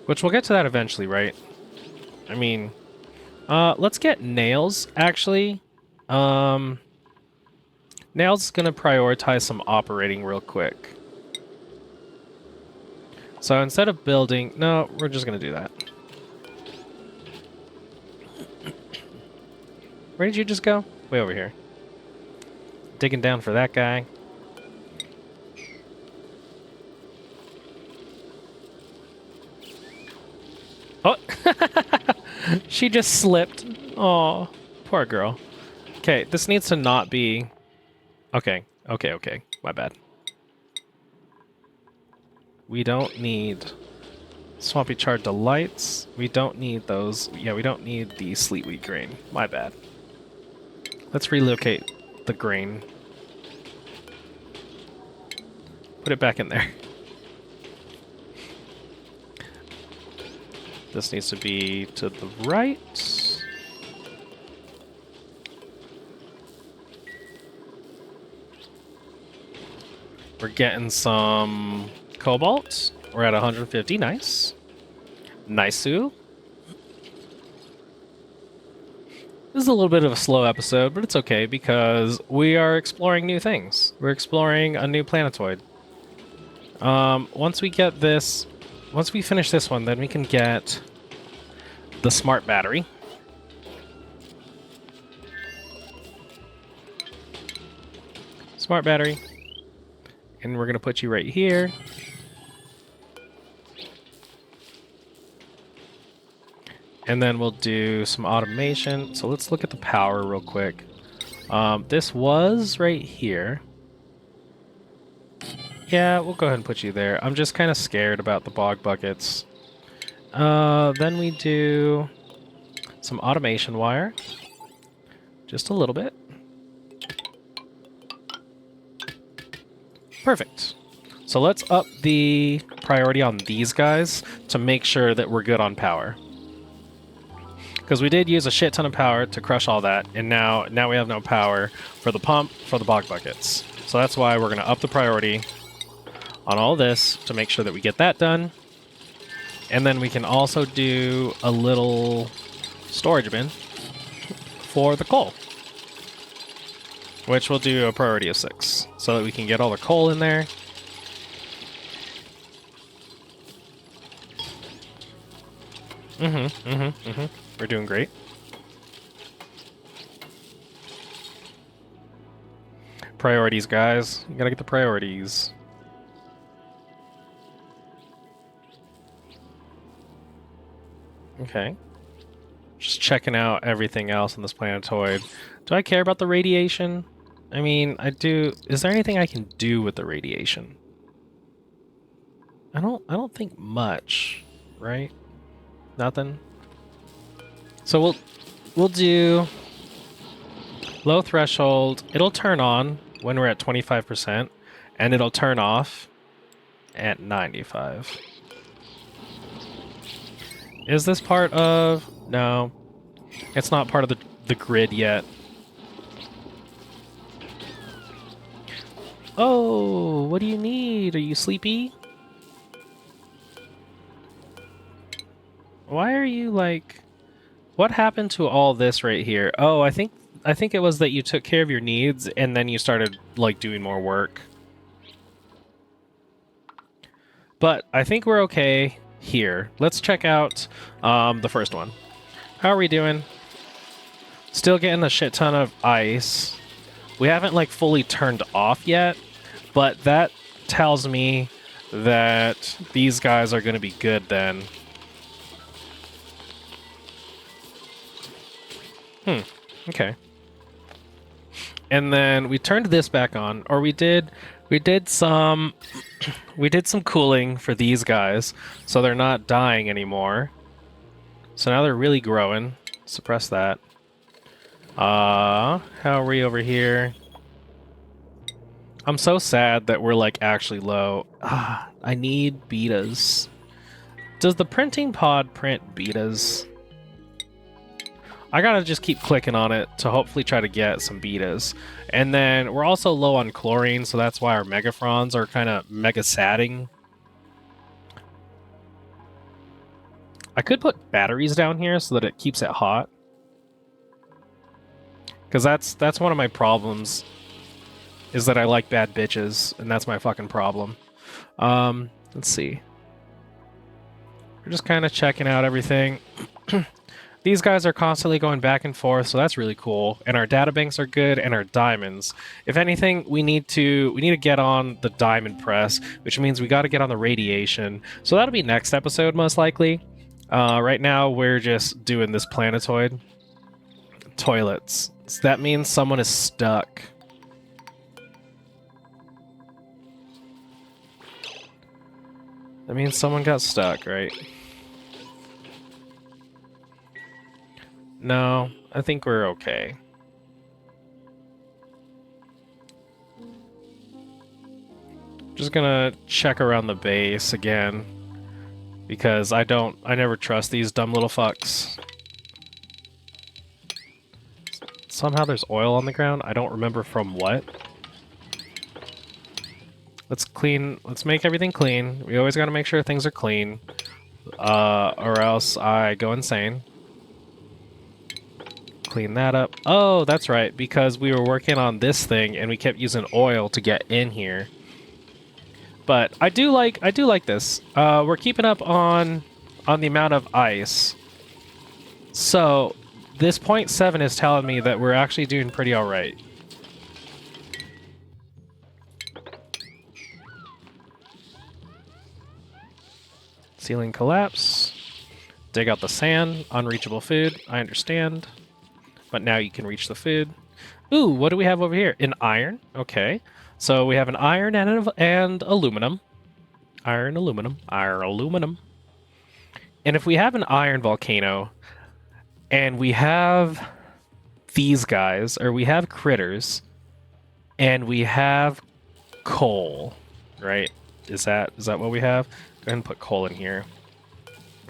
Which we'll get to that eventually, right? I mean, let's get nails, actually. Nails is gonna prioritize some operating real quick. So instead of building... No, we're just gonna do that. Where did you just go? Way over here. Digging down for that guy. Oh! She just slipped. Oh, poor girl. Okay, this needs to not be... Okay. My bad. We don't need Swampy Charred Delights. We don't need those. Yeah, we don't need the Sleetweed grain. My bad. Let's relocate the grain. Put it back in there. This needs to be to the right. We're getting some cobalt. We're at 150. Nice. Nice-oo. This is a little bit of a slow episode, but it's okay because we are exploring new things. We're exploring a new planetoid. Once we finish this one, then we can get the smart battery. Smart battery. And we're going to put you right here. And then we'll do some automation. So let's look at the power real quick. This was right here. Yeah, we'll go ahead and put you there. I'm just kind of scared about the bog buckets. Then we do some automation wire. Just a little bit. Perfect. So let's up the priority on these guys to make sure that we're good on power. Because we did use a shit ton of power to crush all that, and now we have no power for the pump, for the bog buckets. So that's why we're going to up the priority on all this to make sure that we get that done. And then we can also do a little storage bin for the coal, which we'll do a priority of 6, so that we can get all the coal in there. We're doing great. Priorities, guys. You gotta get the priorities. Okay. Just checking out everything else on this planetoid. Do I care about the radiation? I mean, I do. Is there anything I can do with the radiation? I don't think much, right? Nothing. So we'll do low threshold. It'll turn on when we're at 25%, and it'll turn off at 95. Is this part of... No. It's not part of the grid yet. Oh, what do you need? Are you sleepy? Why are you like... What happened to all this right here? Oh, I think it was that you took care of your needs and then you started like doing more work. But I think we're okay here. Let's check out the first one. How are we doing? Still getting a shit ton of ice. We haven't like fully turned off yet, but that tells me that these guys are going to be good then. Okay. And then we turned this back on, or we did some cooling for these guys, so they're not dying anymore. So now they're really growing. Suppress that. How are we over here? I'm so sad that we're like actually low. I need betas. Does the printing pod print betas? I gotta just keep clicking on it to hopefully try to get some betas. And then we're also low on chlorine, so that's why our megafrons are kind of mega-satting. I could put batteries down here so that it keeps it hot. Because that's one of my problems, is that I like bad bitches, and that's my fucking problem. Let's see. We're just kind of checking out everything. These guys are constantly going back and forth, so that's really cool. And our databanks are good, and our diamonds. If anything, we need to get on the diamond press, which means we got to get on the radiation. So that'll be next episode, most likely. Right now, we're just doing this planetoid. Toilets. So that means someone is stuck. That means someone got stuck, right? No, I think we're okay. Just gonna check around the base again. Because I never trust these dumb little fucks. Somehow there's oil on the ground. I don't remember from what. Let's make everything clean. We always gotta make sure things are clean. Or else I go insane. Clean that up. Oh, that's right, because we were working on this thing and we kept using oil to get in here. But I do like this. We're keeping up on the amount of ice. So this 0.7 is telling me that we're actually doing pretty all right. Ceiling collapse. Dig out the sand. Unreachable food. I understand. But now you can reach the food. Ooh, what do we have over here? An iron. Okay. So we have an iron and aluminum. Iron, aluminum. Iron, aluminum. And if we have an iron volcano, and we have these guys, or we have critters, and we have coal, right? Is that what we have? Go ahead and put coal in here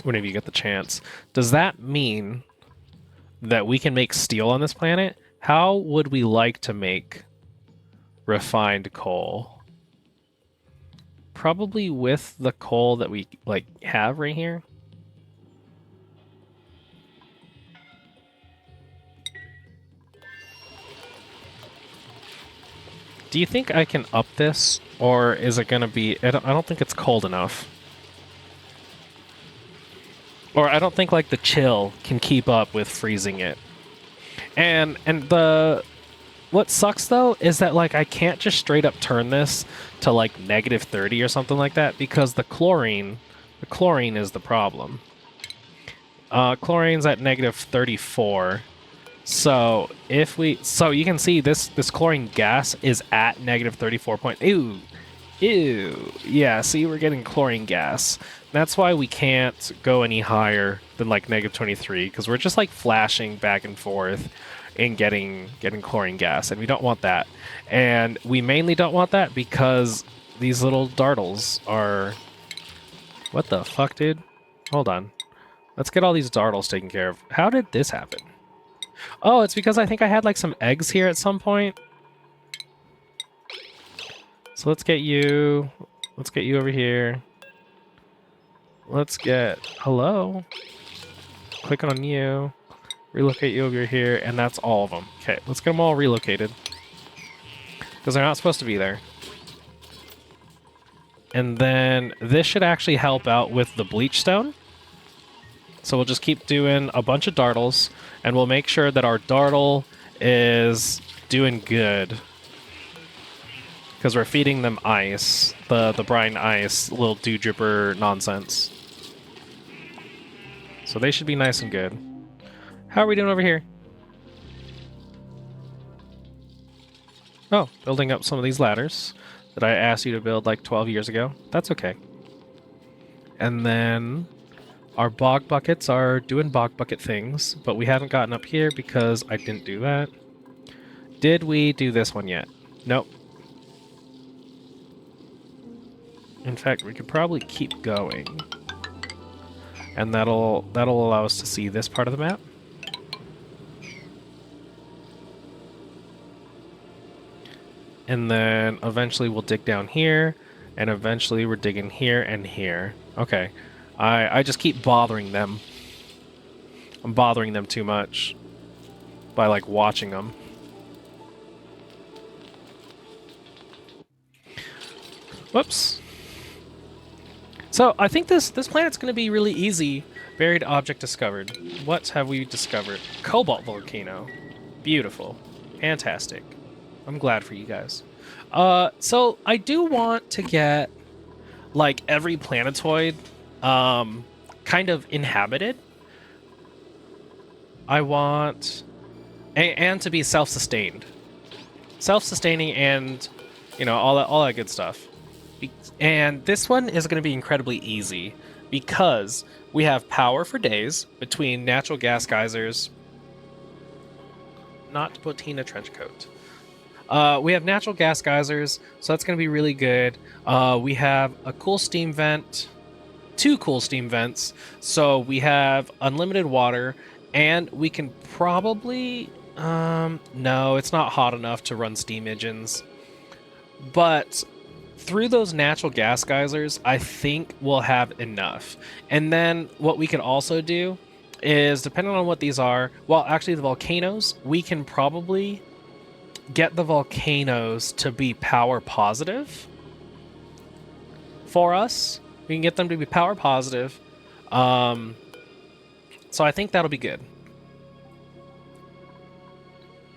whenever you get the chance. Does that mean that we can make steel on this planet? How would we like to make refined coal? Probably with the coal that we have right here. Do you think I can up this, or is it going to be... I don't think it's cold enough. Or I don't think, like, the chill can keep up with freezing it. And the... What sucks, though, is that, like, I can't just straight up turn this to, like, -30 or something like that, because the chlorine is the problem. Chlorine's at -34. So you can see this chlorine gas is at -34 Ew. Yeah, see, we're getting chlorine gas. That's why we can't go any higher than like -23, because we're just like flashing back and forth and getting chlorine gas, and we don't want that. And we mainly don't want that because these little dartles are... What the fuck, dude? Hold on. Let's get all these dartles taken care of. How did this happen? Oh, it's because I think I had like some eggs here at some point. So let's get you over here. Let's get... Hello? Click on you. Relocate you over here, and that's all of them. Okay, let's get them all relocated. Because they're not supposed to be there. And then this should actually help out with the bleach stone. So we'll just keep doing a bunch of dartles, and we'll make sure that our dartle is doing good. Because we're feeding them ice, the brine ice, little dew dripper nonsense. So they should be nice and good. How are we doing over here? Oh, building up some of these ladders that I asked you to build like 12 years ago. That's okay. And then our bog buckets are doing bog bucket things, but we haven't gotten up here because I didn't do that. Did we do this one yet? Nope. In fact, we could probably keep going. And that'll allow us to see this part of the map. And then eventually we'll dig down here, and eventually we're digging here and here. Okay. I just keep bothering them. I'm bothering them too much by, like, watching them. Whoops. So, I think this planet's going to be really easy. Buried object discovered. What have we discovered? Cobalt volcano. Beautiful. Fantastic. I'm glad for you guys. So, I do want to get, like, every planetoid kind of inhabited. I want... And to be self-sustained. Self-sustaining and, you know, all that good stuff. And this one is going to be incredibly easy because we have power for days between natural gas geysers. Not Botina trench coat. We have natural gas geysers, so that's going to be really good. We have a cool steam vent, 2 cool steam vents, so we have unlimited water, and we can probably... no, it's not hot enough to run steam engines. But through those natural gas geysers, I think we'll have enough. And then what we can also do is, depending on what these are, well, actually the volcanoes, we can probably get the volcanoes to be power positive for us. We can get them to be power positive. So I think that'll be good.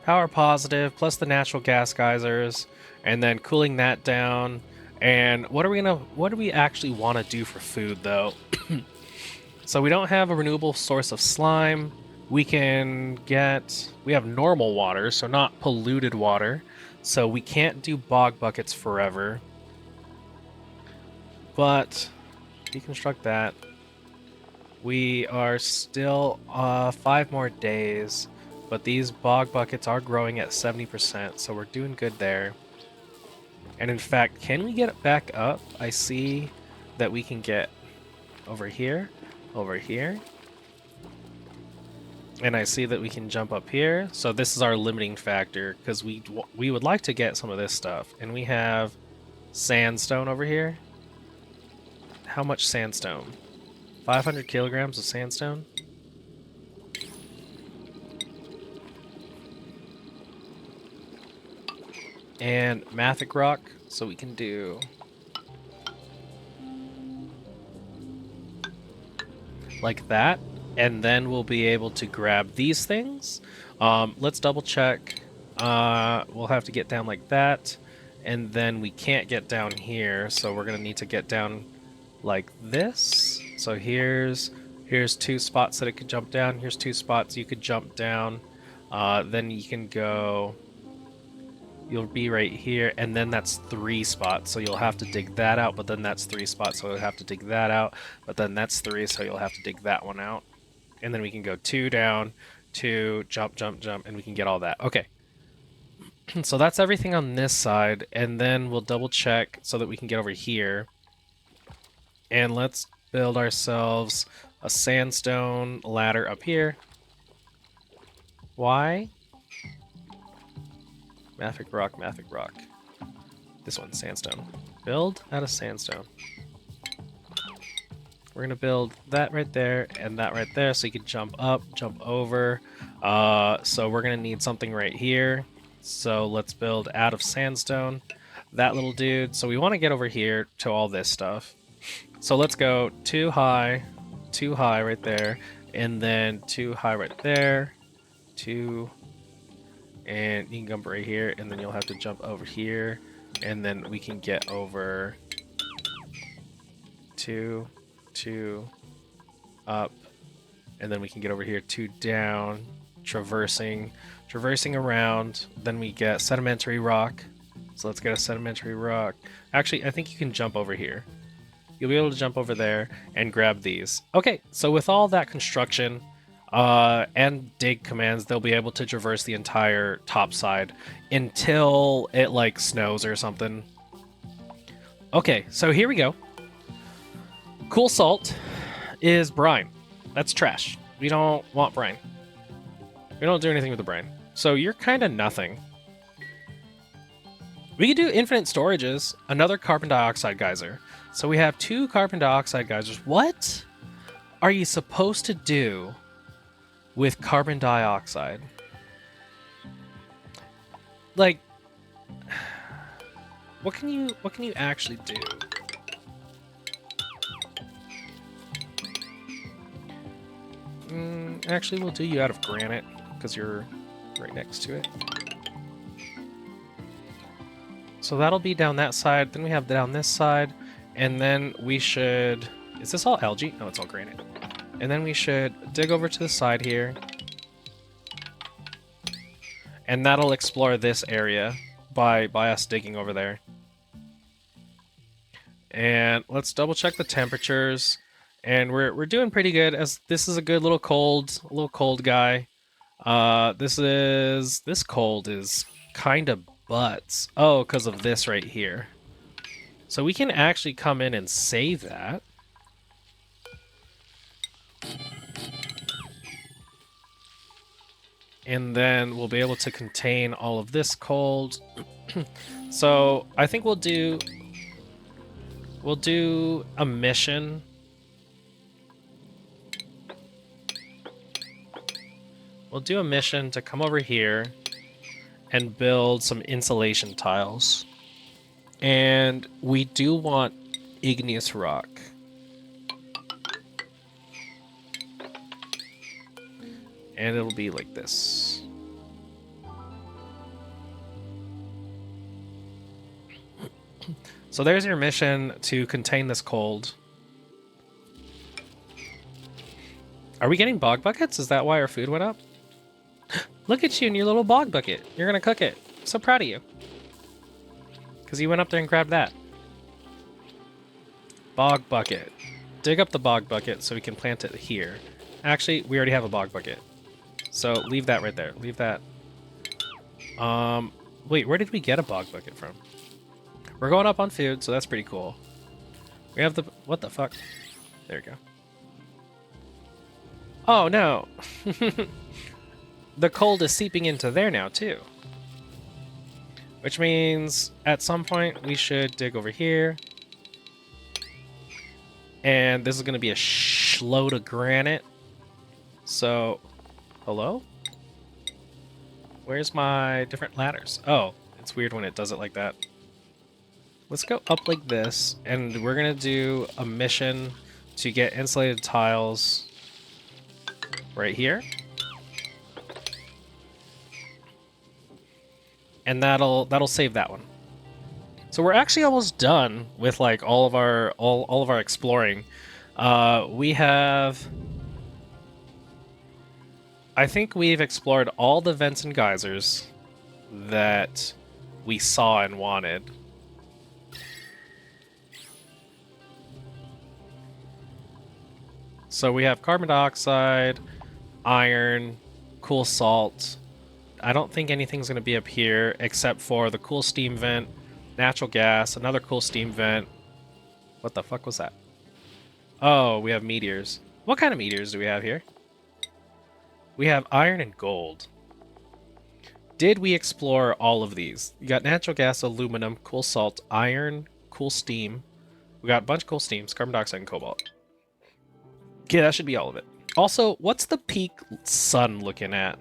Power positive plus the natural gas geysers, and then cooling that down. And what do we actually want to do for food though? So we don't have a renewable source of slime. We have normal water, so not polluted water. So we can't do bog buckets forever. But deconstruct that. We are still 5 more days, but these bog buckets are growing at 70%, so we're doing good there. And in fact, can we get it back up? I see that we can get over here, and I see that we can jump up here. So this is our limiting factor, because we would like to get some of this stuff. And we have sandstone over here. How much sandstone? 500 kilograms of sandstone? And mafic rock, so we can do like that, and then we'll be able to grab these things. Let's double check. We'll have to get down like that, and then we can't get down here, so we're gonna need to get down like this. So here's 2 spots that it could jump down. Here's 2 spots you could jump down. Then you can go. You'll be right here, and then that's 3 spots, so you'll have to dig that out, but then that's 3 spots, so you'll have to dig that out, but then that's 3, so you'll have to dig that one out. And then we can go 2 down, 2, jump, jump, jump, and we can get all that. Okay. So that's everything on this side, and then we'll double check so that we can get over here. And let's build ourselves a sandstone ladder up here. Why? Mafic rock, mafic rock. This one's sandstone. Build out of sandstone. We're gonna build that right there and that right there, so you can jump up, jump over. So we're gonna need something right here. So let's build out of sandstone. That little dude. So we want to get over here to all this stuff. So let's go 2 high right there, and then 2 high right there, 2. And you can jump right here, and then you'll have to jump over here, and then we can get over 2, 2, up, and then we can get over here 2 down, traversing around. Then we get sedimentary rock. So let's get a sedimentary rock. Actually, I think you can jump over here. You'll be able to jump over there and grab these. Okay, so with all that construction, and dig commands, they'll be able to traverse the entire top side until it like snows or something. Okay, so here we go. Cool salt is brine. That's trash. We don't want brine. We don't do anything with the brine. So you're kind of nothing. We could do infinite storages, another carbon dioxide geyser. So we have 2 carbon dioxide geysers. What are you supposed to do with carbon dioxide? Like, what can you actually do? Actually, we'll do you out of granite because you're right next to it. So that'll be down that side. Then we have down this side, and then we should. Is this all algae? No, it's all granite. And then we should dig over to the side here. And that'll explore this area by us digging over there. And let's double check the temperatures. And we're doing pretty good, as this is a good little cold guy. This cold is kind of buts. Oh, because of this right here. So we can actually come in and save that. And then we'll be able to contain all of this cold. So I think we'll do a mission. We'll do a mission to come over here and build some insulation tiles. And we do want igneous rock. And it'll be like this. So there's your mission to contain this cold. Are we getting bog buckets? Is that why our food went up? Look at you and your little bog bucket. You're gonna cook it. So proud of you. Because you went up there and grabbed that. Bog bucket. Dig up the bog bucket so we can plant it here. Actually, we already have a bog bucket. So leave that right there. Leave that. Wait, where did we get a bog bucket from? We're going up on food, so that's pretty cool. We have the... What the fuck? There we go. Oh, no. The cold is seeping into there now, too. Which means at some point we should dig over here. And this is going to be a load of granite. So, hello? Where's my different ladders? Oh, it's weird when it does it like that. Let's go up like this, and we're going to do a mission to get insulated tiles right here. And that'll save that one. So we're actually almost done with like all of our exploring. We have, I think we've explored all the vents and geysers that we saw and wanted. So we have carbon dioxide, iron, cool salt. I don't think anything's going to be up here except for the cool steam vent, natural gas, another cool steam vent. What the fuck was that? Oh, we have meteors. What kind of meteors do we have here? We have iron and gold. Did we explore all of these? You got natural gas, aluminum, cool salt, iron, cool steam. We got a bunch of cool steams, carbon dioxide, and cobalt. Yeah, that should be all of it. Also, what's the peak sun looking at?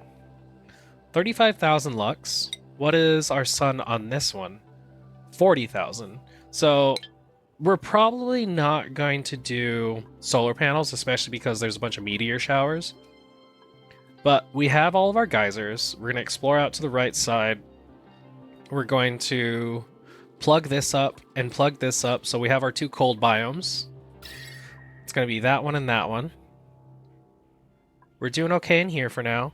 35,000 lux. What is our sun on this one? 40,000. So we're probably not going to do solar panels, especially because there's a bunch of meteor showers. But we have all of our geysers. We're going to explore out to the right side. We're going to plug this up and plug this up. So we have our two cold biomes. It's going to be that one and that one. We're doing okay in here for now.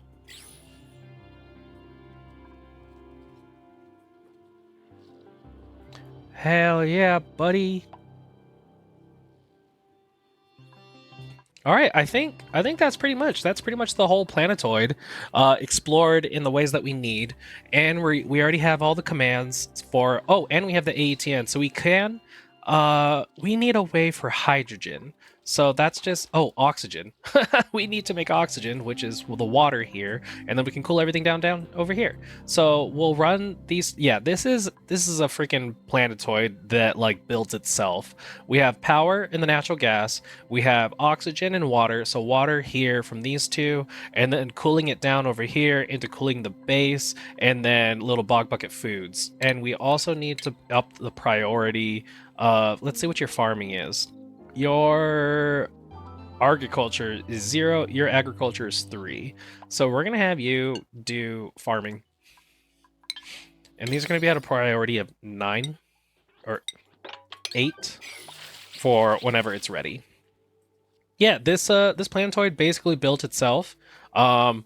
Hell yeah, buddy. All right, I think that's pretty much the whole planetoid explored in the ways that we need, and we already have all the commands for. Oh, and we have the AETN, so we can. We need a way for hydrogen. So that's just, oh, oxygen. We need to make oxygen, which is the water here, and then we can cool everything down over here. So we'll run these. Yeah, this is a freaking planetoid that like builds itself. We have power in the natural gas. We have oxygen and water. So water here from these two, and then cooling it down over here into cooling the base, and then little bog bucket foods. And we also need to up the priority of, let's see what your farming is. Your agriculture is 0, your agriculture is 3. So we're going to have you do farming. And these are going to be at a priority of 9 or 8 for whenever it's ready. Yeah, this planetoid basically built itself. I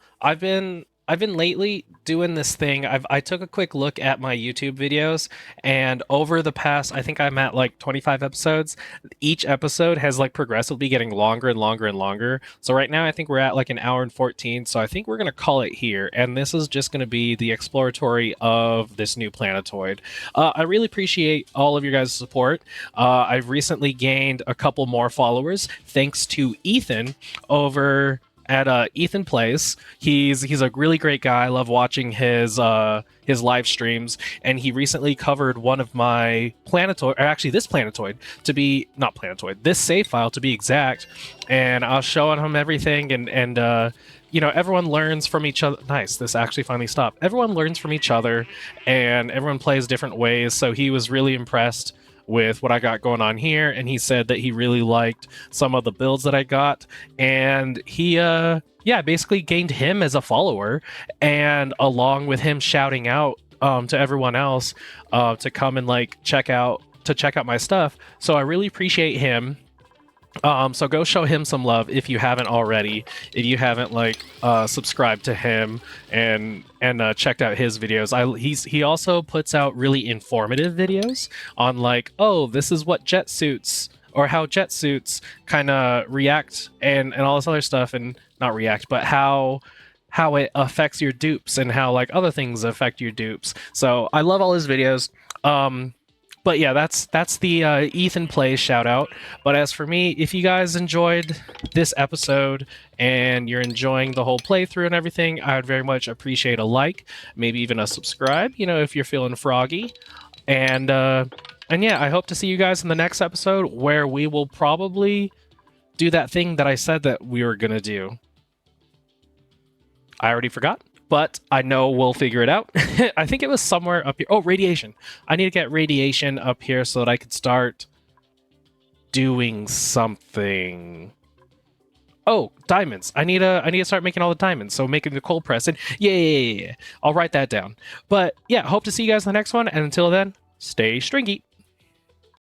I've been lately doing this thing. I took a quick look at my YouTube videos, and over the past, I think I'm at like 25 episodes. Each episode has like progressively getting longer and longer and longer. So right now I think we're at like an hour and 14. So I think we're gonna call it here. And this is just gonna be the exploratory of this new Planetoid. I really appreciate all of your guys' support. I've recently gained a couple more followers thanks to Ethan over at Ethan Plays. He's a really great guy. I love watching his live streams, and he recently covered one of my Planetoid, or actually this Planetoid to be not Planetoid, this save file to be exact. And I was showing him everything, and you know, everyone learns from each other. Nice, this actually finally stopped. Everyone learns from each other, and everyone plays different ways. So he was really impressed with what I got going on here, and he said that he really liked some of the builds that I got, and he yeah, basically gained him as a follower, and along with him shouting out to everyone else to come and like check out my stuff. So I really appreciate him. So go show him some love if you haven't already. If you haven't like subscribed to him and checked out his videos. He also puts out really informative videos on like, oh, this is what jet suits, or how jet suits kind of react, and all this other stuff, and not react, but how it affects your dupes, and how like other things affect your dupes. So I love all his videos. But yeah, that's the Ethan Plays shout out. But as for me, if you guys enjoyed this episode and you're enjoying the whole playthrough and everything, I would very much appreciate a like, maybe even a subscribe, you know, if you're feeling froggy. And yeah, I hope to see you guys in the next episode, where we will probably do that thing that I said that we were gonna do. I already forgot, but I know we'll figure it out. I think it was somewhere up here. Oh, radiation. I need to get radiation up here so that I could start doing something. Oh, diamonds. I need to start making all the diamonds. So making the cold press, and yeah. I'll write that down. But yeah, hope to see you guys in the next one. And until then, stay stringy.